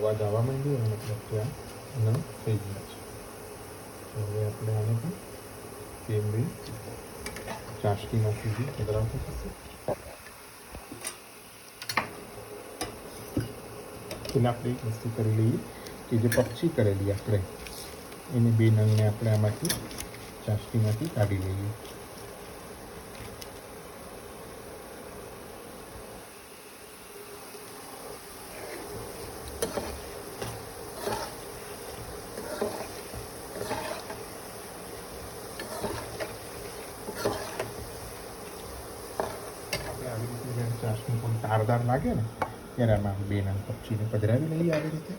અવાજ આવવા માંડ્યો એનો મતલબ કે આ નમ થઈ ગયા છે. હવે આપણે આને પણ સેમ વે ચાસણીમાંથી પધરાવતા થશે. એટલે આપણે એક વસ્તુ કરી લઈએ કે જે પક્ષી કરેલી આપણે એને બે નંગને આપણે આમાંથી ચાસણીમાંથી કાઢી લઈએ. ચાસણી પણ તારદાર લાગે ને ત્યારે આમાં બે નંગ પક્ષીને પધરાવી લઈએ આવી રીતે.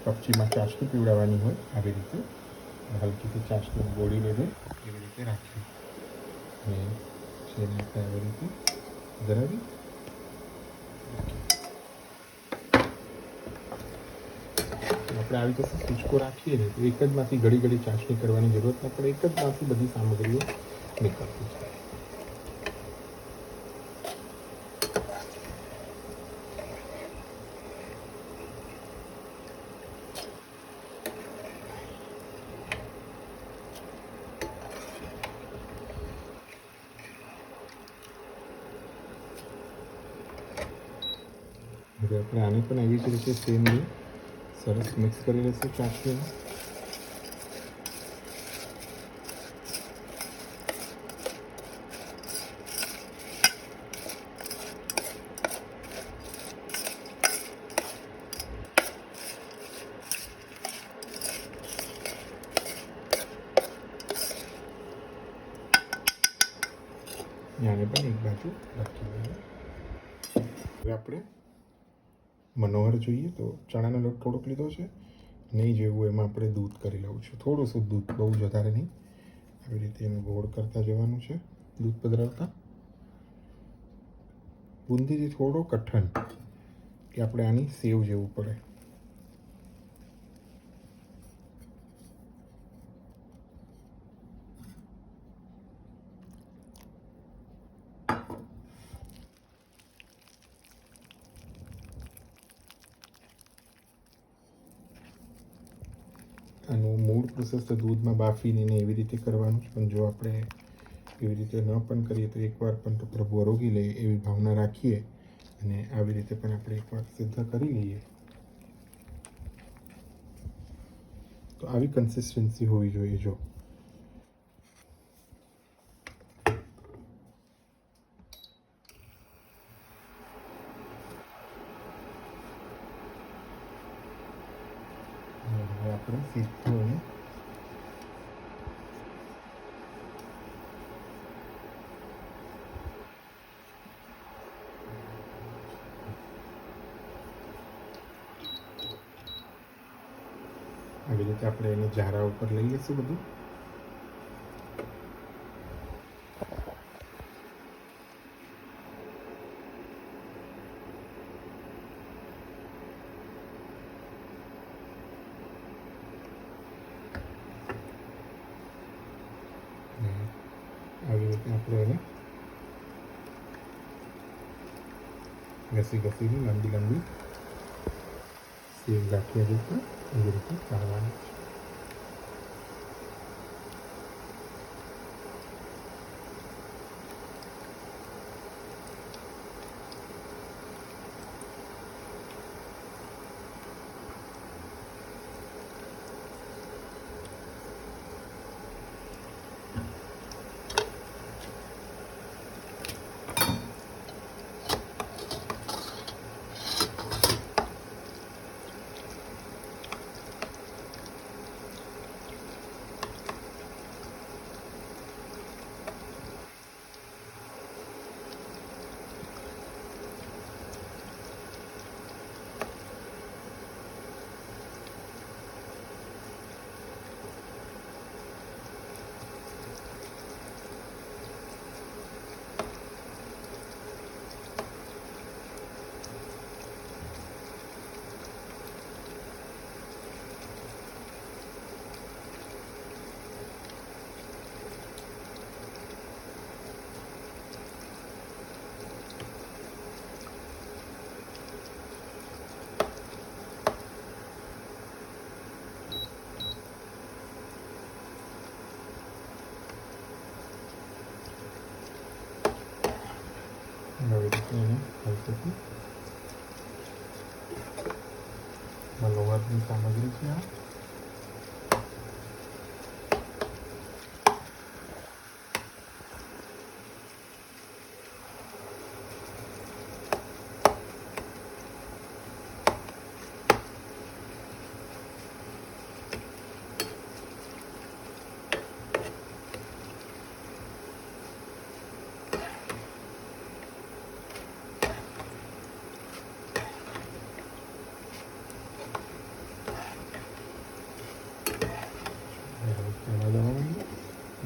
પક્ષીમાં ચાસણી પીવડાવવાની હોય આવી રીતે હલકીથી ચાસણી ગોળી લેજે એવી રીતે રાખવી અને સેમ રીતે આવી રીતે પધરાવી આપણે આવી રીતે સિચકો રાખીએ ને તો એક જ માંથી ઘડી ઘડી ચાસણી કરવાની જરૂરત ન પડે, એક જ માંથી બધી સામગ્રીઓ નીકળતી જાય. હવે આપણે આને પણ એવી જ રીતે સેમ સરસ મિક્સ કરી લઈશું ચાસણીને. આને પણ એક બાજુ રાખી દઈએ. હવે આપણે મનોહર જોઈએ તો ચણાનો લોટ થોડોક લીધો છે, નહીં જેવું એમાં આપણે દૂધ કરી લેવું છે, થોડું શું દૂધ, બહુ વધારે નહીં. આવી રીતે એનું ગોળ કરતા જવાનું છે દૂધ પધરાવતા. બુંદીથી થોડો કઠણ કે આપણે આની સેવ જેવું પડે. આનું મૂળ પ્રોસેસ તો દૂધમાં બાફીને એવી રીતે કરવાનું છે, પણ જો આપણે એવી રીતે ન પણ કરીએ તો એકવાર પણ તો પ્રભુ આરોગી લે એવી ભાવના રાખીએ અને આવી રીતે પણ આપણે એકવાર સિદ્ધ કરી લઈએ. તો આવી કન્સિસ્ટન્સી હોવી જોઈએ. જો આપણે સીધું આવી રીતે આપણે એને ઝારા ઉપર લઈ લઈશું બધું. આવી રીતે આપણે એને ઘસીને લાંબી લાંબી સેવ ગાંઠિયા રીતે એવી રીતે કાઢવાની છે. આવી રીતે એને હલકેથી મનોહરની સામગ્રી છે આ.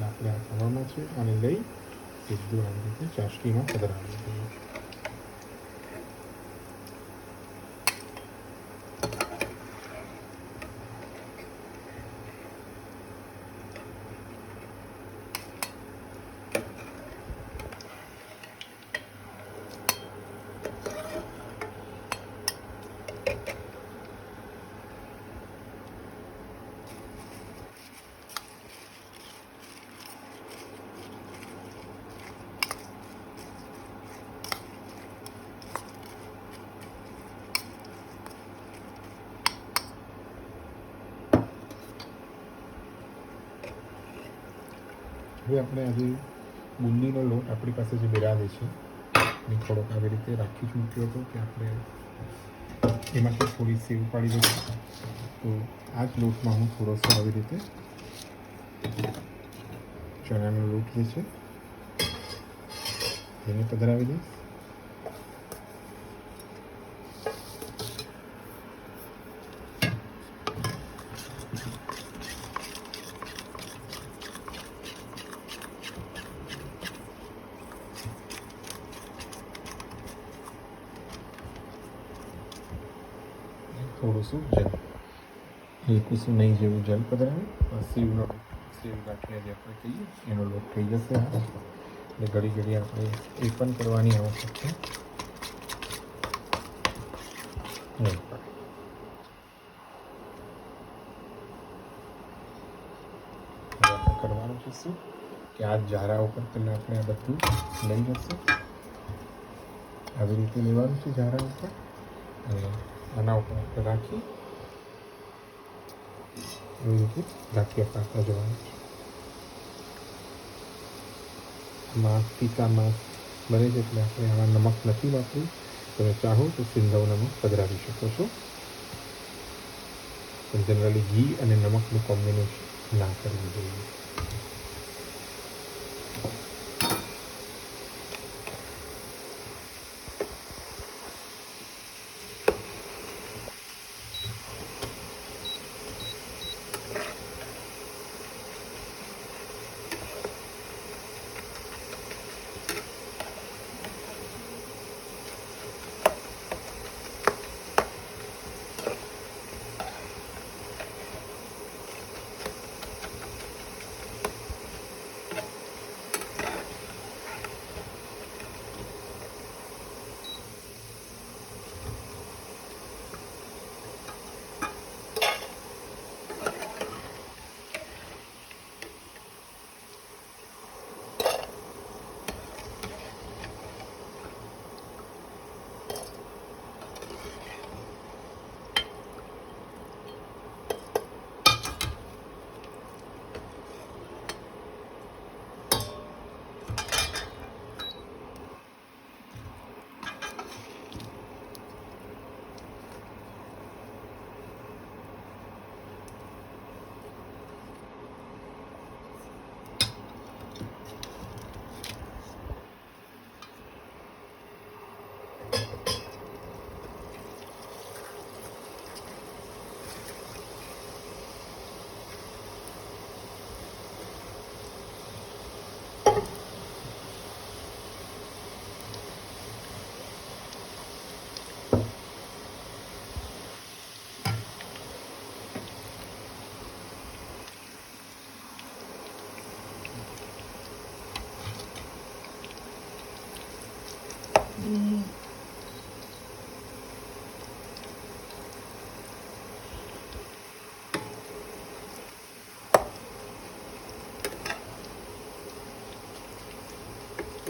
આપણે આ તવામાં છે અને લઈ સીધું આવી રીતે ચાસણીમાં પધરાવી દઈએ. હવે આપણે આજે બુંદીનો લોટ આપણી પાસે જે બિરાજે છે એ થોડોક આવી રીતે રાખી જ મૂક્યો હતો કે આપણે એમાંથી થોડી સેવ પાડી દઈશું. તો આ જ લોટમાં હું થોડોસો આવી રીતે ચણાનો લોટ જે છે એને પધરાવી દઈશ. થોડુંશું જલ, હલકુંશું નહીં જેવું જલ પધરાવી સેવ ગાંઠિયા જે આપણે કહીએ એનો લોટ થઈ જશે. એટલે ઘડી ઘડી આપણે એ પણ કરવાની આવશ્યકતા નહીં પડે. આપણે કરવાનું છે શું કે આ જારા ઉપર પહેલાં આપણે આ બધું લઈ જશું. આવી રીતે લેવાનું છે જારા ઉપર અને આના ઉપર આપણે રાખી એવી રીતે ગાંઠિયા પાડતા જવાનું છે. માંસ તીખા માંસ બને છે એટલે આપણે આમાં નમક નથી વાપર્યું. તમે ચાહો તો સિંધવ નમક પધરાવી શકો છો, પણ જનરલી ઘી અને નમકનું કોમ્બિનેશન ના કરવું જોઈએ.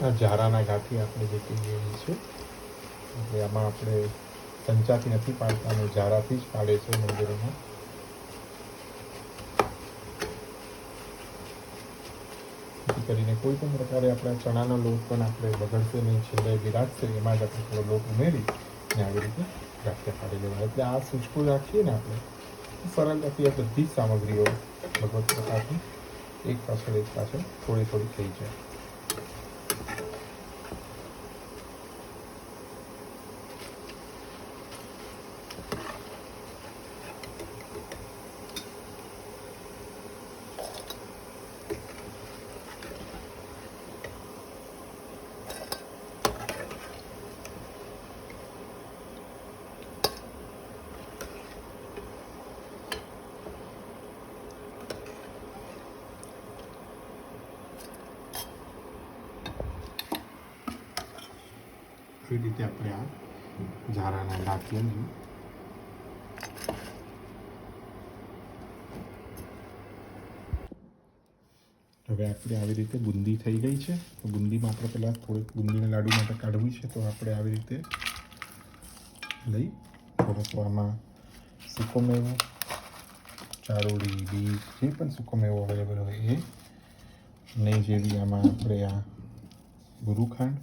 આ જારાના ગાંઠી આપણે જે કહીએ છે એટલે આમાં આપણે ચમચાથી નથી પાડતા અને જારાથી જ પાડે છે મંદિરોમાં. જેથી કરીને કોઈ પણ પ્રકારે આપણા ચણાનો લોટ પણ આપણે બગડશે નહીં, છેલ્લે વિરાજશે એમાં જ આપણે થોડો લોટ ઉમેરી અને આવી રીતે ગાંઠિયા પાડી લેવા. એટલે આ સૂચકું રાખીએ ને આપણે સરળતાથી આ બધી જ સામગ્રીઓ ભગવત પ્રકારની એક પાછળ થોડી થોડી થઈ જાય. એ રીતે આપણે આ ઝારાના ગાંઠિયાને હવે આપણે આવી રીતે બુંદી થઈ ગઈ છે. તો બુંદીમાં આપણે પહેલાં થોડીક બુંદીના લાડુ માટે કાઢવી છે. તો આપણે આવી રીતે લઈ થોડોસો આમાં સૂકો મેવો, ચારોળી, બીજ જે પણ સૂકો મેવો અવેલેબલ હોય એ નહીં જેવી આમાં આપણે આ ગુરુખાંડ,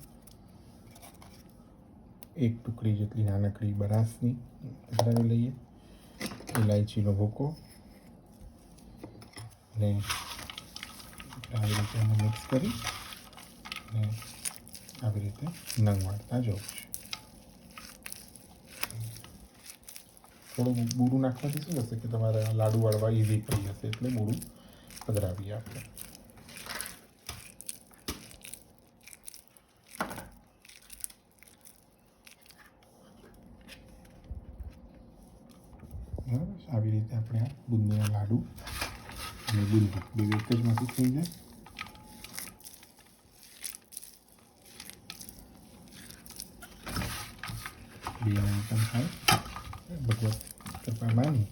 એક ટુકડી જેટલી નાનકડી બરાસની પધરાવી લઈએ, ઇલાયચીનો ભૂકો, અને આવી રીતે એને મિક્સ કરી અને આવી રીતે નંગ વાળતા જવું છે. થોડું બૂરું નાખવાથી શું થશે કે તમારે લાડુ વાળવા ઇઝી પડી જશે, એટલે બૂરું પધરાવીએ આપણે. બરાબર, આવી રીતે આપણે આ બુંદીના લાડુ અને બુંદી બે એક જ માંથી થઈ જાય. બે પણ થાય, ભગવત કૃપા માની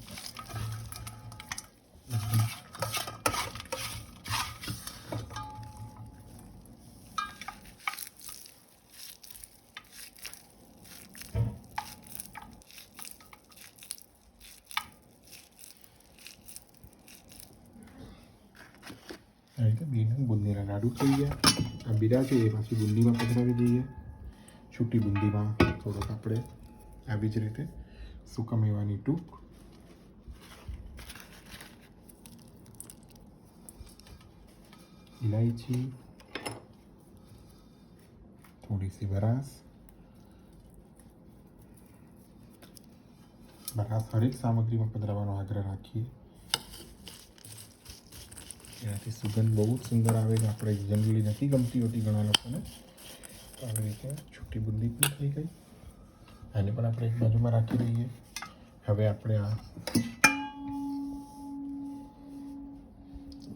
આ રીતે બે નંગ બુંદીના લાડુ થઈ ગયા. આ બીડા છે એ પાછી બુંદીમાં પધરાવી દઈએ. છૂટી બુંદીમાં થોડોક આપણે આવી જ રીતે સૂકા મેવાની ટૂંક, ઇલાયચી, થોડી સી બરાસ હરેક સામગ્રીમાં પધરાવવાનો આગ્રહ રાખીએ, એનાથી સુગંધ બહુ જ સુંદર આવે છે. આપણે જનરલી નથી ગમતી હોતી ઘણા લોકોને. તો આવી રીતે છૂટી બુંદી પણ થઈ ગઈ, આને પણ આપણે એક બાજુમાં રાખી દઈએ. હવે આપણે આ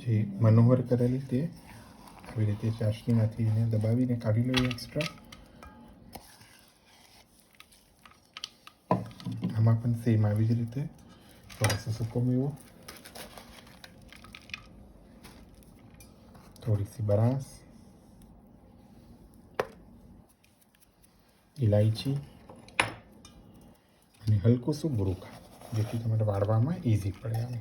જે મનોહર કરેલી તે આવી રીતે ચાસણીમાંથી એને દબાવીને કાઢી લઈએ એક્સ્ટ્રા. આમાં પણ સેમ આવી જ રીતે થોડોસો સૂકો મેવો, થોડી સી બરાસ, ઇલાયચી અને હલકું શું બુરુખા, જેથી તમારે વાળવામાં ઇઝી પડે. આવે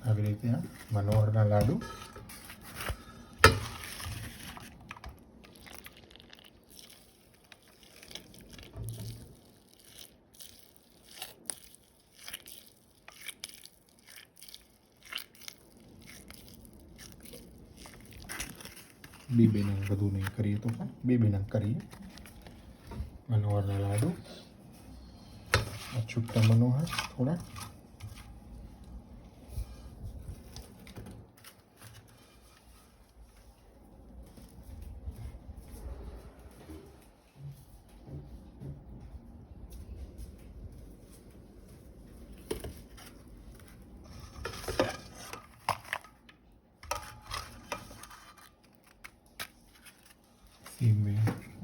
આવી રીતે આ મનોહરના લાડુ બે નંગ, બધું નહીં કરીએ તો પણ બે નંગ કરીએ. મનોહરના લાડુ, છૂટા મનોહર થોડા,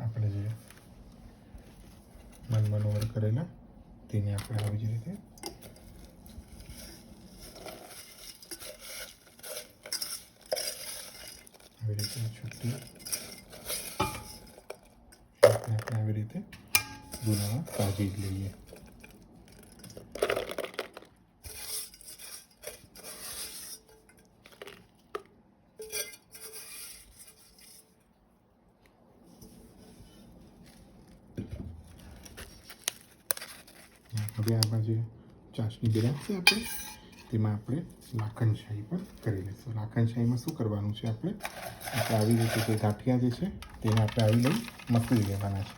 આપણે જે મનોહર કરેલા તેને આપણે આવી જ રીતે છૂટી આપણે આવી રીતે દુનામાં કાઢી જ લઈએ. હવે આમાં જે ચાસણી બિરાજ છે આપણે તેમાં આપણે લાખણશાહી પણ કરી લઈશું. લાખણશાહીમાં શું કરવાનું છે, આપણે આવી રીતે જે ગાંઠિયા જે છે તેને આપણે આવી લઈ મસળી લેવાના છે.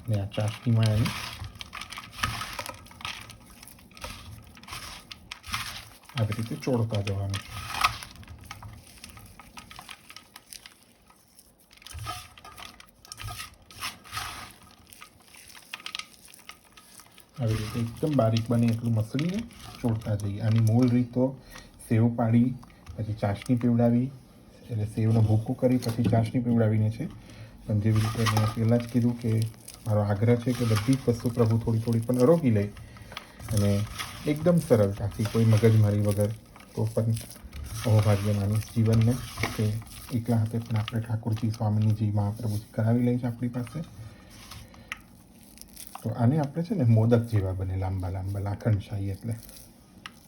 ને આ ચાસણીમાં એને આવી રીતે ચોળતા જવાનું છે. આવી રીતે એકદમ બારીક બને એટલું મસળીને ચોળતા જઈએ. આની મૂળ રીત તો સેવ પાડી, પછી ચાસણી પીવડાવી, એટલે સેવનો ભૂકો કરી પછી ચાસણી પીવડાવીને છે. પણ જેવી રીતે મેં પહેલાં જ કીધું કે મારો આગ્રહ છે કે બધી જ વસ્તુ પ્રભુ થોડી થોડી પણ અરોગી લે અને એકદમ સરળતાથી કોઈ મગજમારી વગર તો પણ અહોભાગ્ય માનીશ જીવનને કે એકલા હાથે પણ આપણે ઠાકોરજી સ્વામીજી મહાપ્રભુજી કરાવી લે છે આપણી પાસે. તો આને આપણે છે ને મોદક જેવા બને લાંબા લાંબા લાખણશાહી એટલે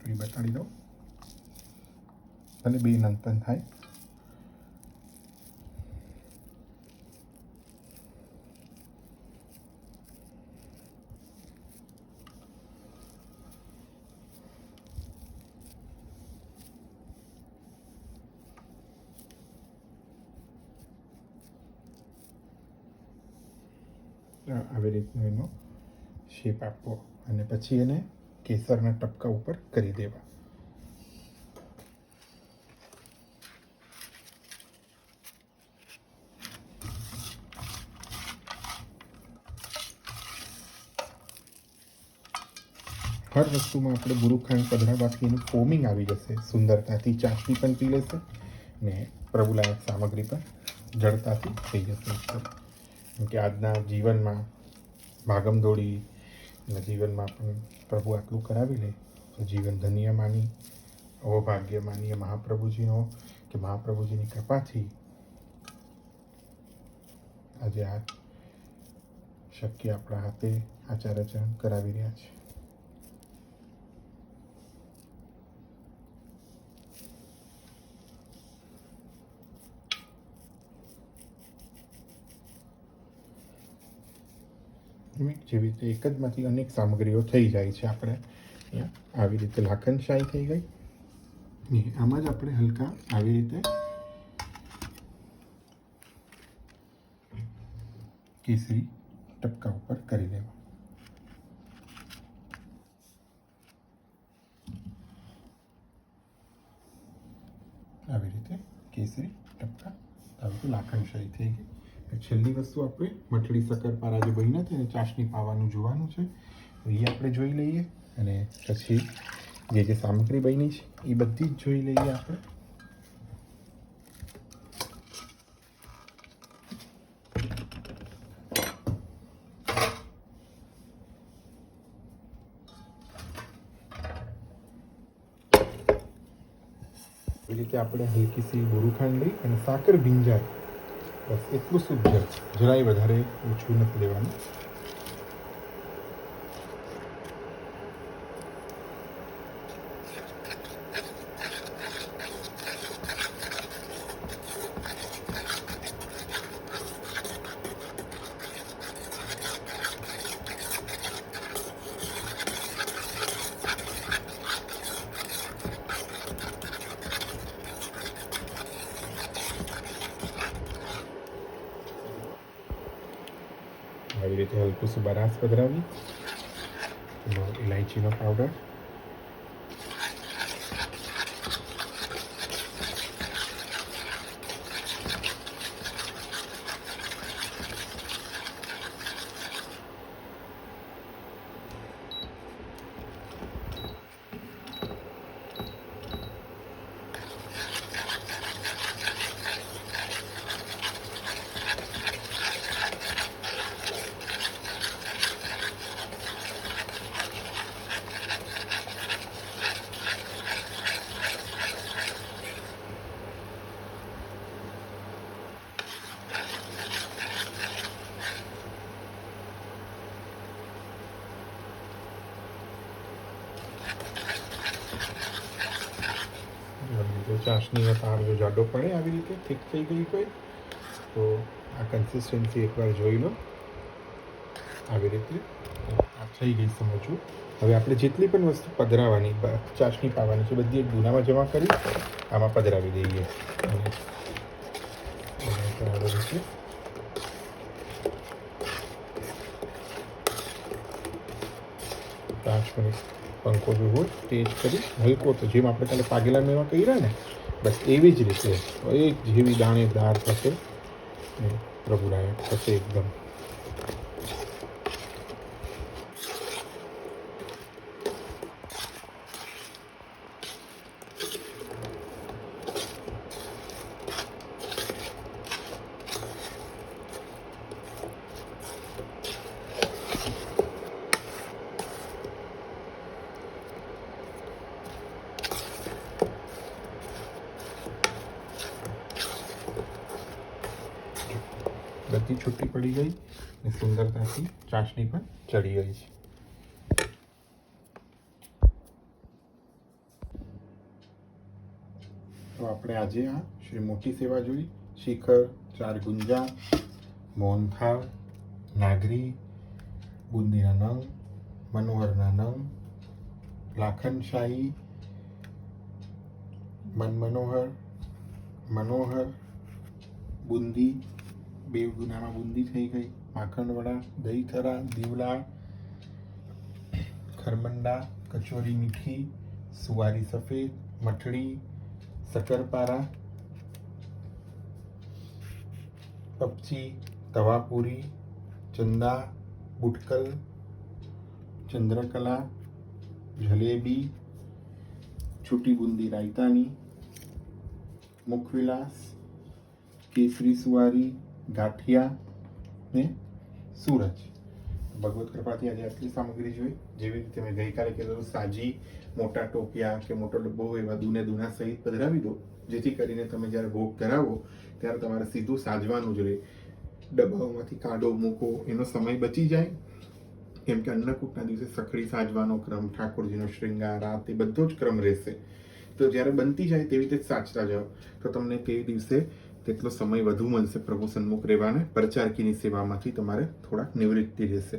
એ બતાડી દઉં અને બે નંતન થાય. આવી રીતનો એનો શેપ આપવો અને પછી એને કેસરના ટપકા ઉપર કરી દેવા. હર વસ્તુમાં આપણે ગુરુખાંડ પધરાવવાથી એનું ફોમિંગ આવી જશે સુંદરતાથી, ચાસણી પણ પી લેશે ને પ્રભુલાયક સામગ્રી પણ જડતાથી થઈ જશે. કેમ કે આજના જીવનમાં ભાગમદોડીના જીવનમાં પણ પ્રભુ આટલું કરાવી લે તો જીવન ધન્ય માની, અહોભાગ્ય માનીએ મહાપ્રભુજીનો કે મહાપ્રભુજીની કૃપાથી આજે આ શક્ય આપણા હાથે આચાર્યચરણ કરાવી રહ્યા છે. જેવી રીતે એક જમાંથી અનેક સામગ્રીઓ થઈ જાય છે. આપણે અહીંયા આવી રીતે લાખનશાહી થઈ ગઈ ને આમાં જ આપણે હલકા આવી રીતે કેસરી ટપકા ઉપર કરી દેવા. આવી રીતે કેસરી ટપકા આવી લાખનશાહી થઈ ગઈ. છેલ્લી વસ્તુ આપણે મઠડી શક્કરપારા જે બની નથી અને ચાસણી પાવાનું જોવાનું છે તો એ આપણે જોઈ લઈએ અને પછી જે સામગ્રી બની છે એ બધી જ જોઈ લઈએ આપણે. એ રીતે આપણે હલકી સી બોરુખાંડ લઈ અને સાકર ભીંજાય બસ એટલું શુદ્ધ, જરાય વધારે ઓછું નથી લેવાનું. આવી રીતે હલકું શું બરાસ પધરાવી, ઇલાયચીનો પાવડર, ચાસણીનો તાર જો જાડો પડે આવી રીતે ઠીક થઈ ગઈ હોય તો આ કન્સિસ્ટન્સી એકવાર જોઈ લો. આવી રીતે આ થઈ ગઈ સમજવું. હવે આપણે જેટલી પણ વસ્તુ પધરાવવાની ચાસણી પાવાની છે બધી એક ગુનામાં જમા કરી આમાં પધરાવી દઈએ અને પંખો જો હોય તેજ કરી હલકો તો જેમ આપણે કાલે પાગેલા મેવા કર્યા ને બસ એવી જ રીતે એક જેવી દાણેદાર થશે પ્રભુલાયક થશે એકદમ. બધી છૂટી પડી ગઈ અને સુંદરતાથી ચાસણી પણ ચડી ગઈ છે. તો આપણે આજે આ શ્રી મોટી સેવા જોઈ. શિખર, 4 ગુંજા, મોહનથાળ, નાગરી, બુંદીના નંગ, મનોહરના નંગ, લાખનશાહી, મનોહર, બુંદી, 2 ગુનામાં બુંદી થઈ ગઈ, માખણવડા, દહીથરા, દીવલા, ખરમંડા, કચોરી મીઠી, સુવારી સફેદ, મઠડી, શક્કરપારા, પપચી, તવાપુરી, ચંદા, બુટકલ, ચંદ્રકલા, જલેબી, છૂટી બુંદી રાયતાની, મુખવિલાસ, કેસરી સુવારી, ગાંઠિયા ને સૂરજ. ભગવત કૃપાથી આજે આટલી સામગ્રી જોઈ. જેવી રીતે મેં ગઈકાલે કીધું, સાજી મોટા ટોપિયા કે મોટો ડબ્બો હોય એવા દૂના સહિત પધરાવી દો, જેથી કરીને તમે જ્યારે ભોગ ધરાવો ત્યારે તમારે સીધું સાજવાનું જ રહે. ડબ્બાઓમાંથી કાઢો મૂકો એનો સમય બચી જાય. કેમ કે અન્નકૂટના દિવસે સખડી સાજવાનો ક્રમ, ઠાકોરજીનો શ્રૃંગાર, આ તે બધો જ ક્રમ રહેશે. તો જ્યારે બનતી જાય તેવી રીતે સાચતા જાઓ તો તમને તે દિવસે તેટલો સમય વધુ મળશે પ્રભુ સન્મુખ રહેવાને. પરચારકીની સેવામાંથી તમારે થોડાક નિવૃત્તિ રહેશે.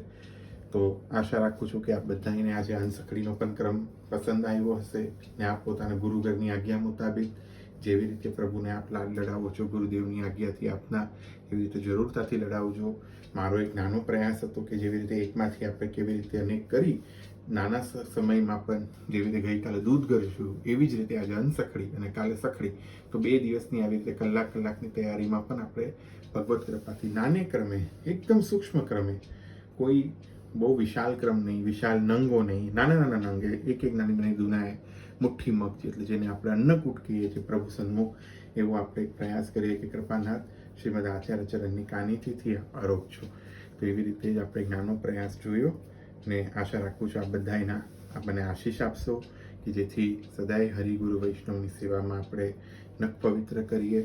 તો આશા રાખું છું કે આપ બધાને આજે અન્નસખડીનો પણ ક્રમ પસંદ આવ્યો હશે ને આપ પોતાના ગુરુઘરની આજ્ઞા મુતાબિક જેવી રીતે પ્રભુને આપ લાડ લડાવો છો ગુરુદેવની આજ્ઞાથી આપના, એવી રીતે જરૂરતાથી લડાવજો. મારો એક નાનો પ્રયાસ હતો કે જેવી રીતે એકમાંથી આપણે કેવી રીતે અનેક કરી નાના સમયમાં પણ, જેવી રીતે ગઈકાલે દૂધ કરીશું એવી જ રીતે આજે અન્નસખડી અને કાલે સખડી, તો 2 દિવસની આવી રીતે કલાકની તૈયારીમાં પણ આપણે ભગવત કૃપાથી નાને ક્રમે, એકદમ સૂક્ષ્મ ક્રમે, કોઈ બહુ વિશાળ ક્રમ નહીં, વિશાળ નંગો નહીં, નાના નંગે, એક નાની નાની દુનાએ મુઠ્ઠી મગ, એટલે જેને આપણે અન્નકૂટ કહીએ છીએ પ્રભુ સન્મુખ, એવો આપણે એક પ્રયાસ કરીએ કે કૃપાનાથ શ્રીમદ આચાર્ય ચરણની કાનીથી આરોપ છો. તો એવી રીતે જ આપણે એક નાનો પ્રયાસ જોયો ને આશા રાખું છું આપ બધાના આપણને આશીષ આપશો કે જેથી સદાય હરિગુરુ વૈષ્ણવની સેવામાં આપણે નખ પવિત્ર કરીએ.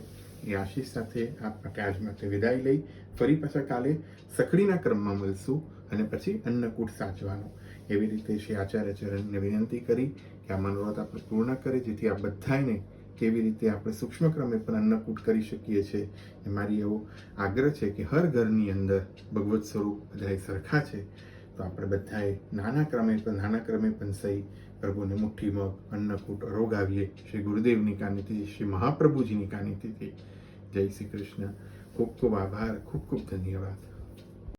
એ આશીષ સાથે આપ માટે આજ માટે વિદાય લઈ ફરી પાછા કાલે સખડીના ક્રમમાં મળશું અને પછી અન્નકૂટ સાચવાનો. એવી રીતે શ્રી આચાર્ય ચરણને વિનંતી કરી કે આ મનોરથ આપણે પૂર્ણ કરે, જેથી આ બધાને કેવી રીતે આપણે સૂક્ષ્મ ક્રમે પણ અન્નકૂટ કરી શકીએ છીએ. એ મારી એવો આગ્રહ છે કે હર ઘરની અંદર ભગવત સ્વરૂપ બધાય સરખા છે, તો આપણે બધાએ નાના ક્રમે પણ સહી પ્રભુને મુઠ્ઠીમાં અન્નકૂટ અરોગાવીએ. શ્રી ગુરુદેવની કાનીથી, શ્રી મહાપ્રભુજીની કાનીથી. જય શ્રી કૃષ્ણ. ખૂબ ખૂબ આભાર, ખૂબ ખૂબ ધન્યવાદ.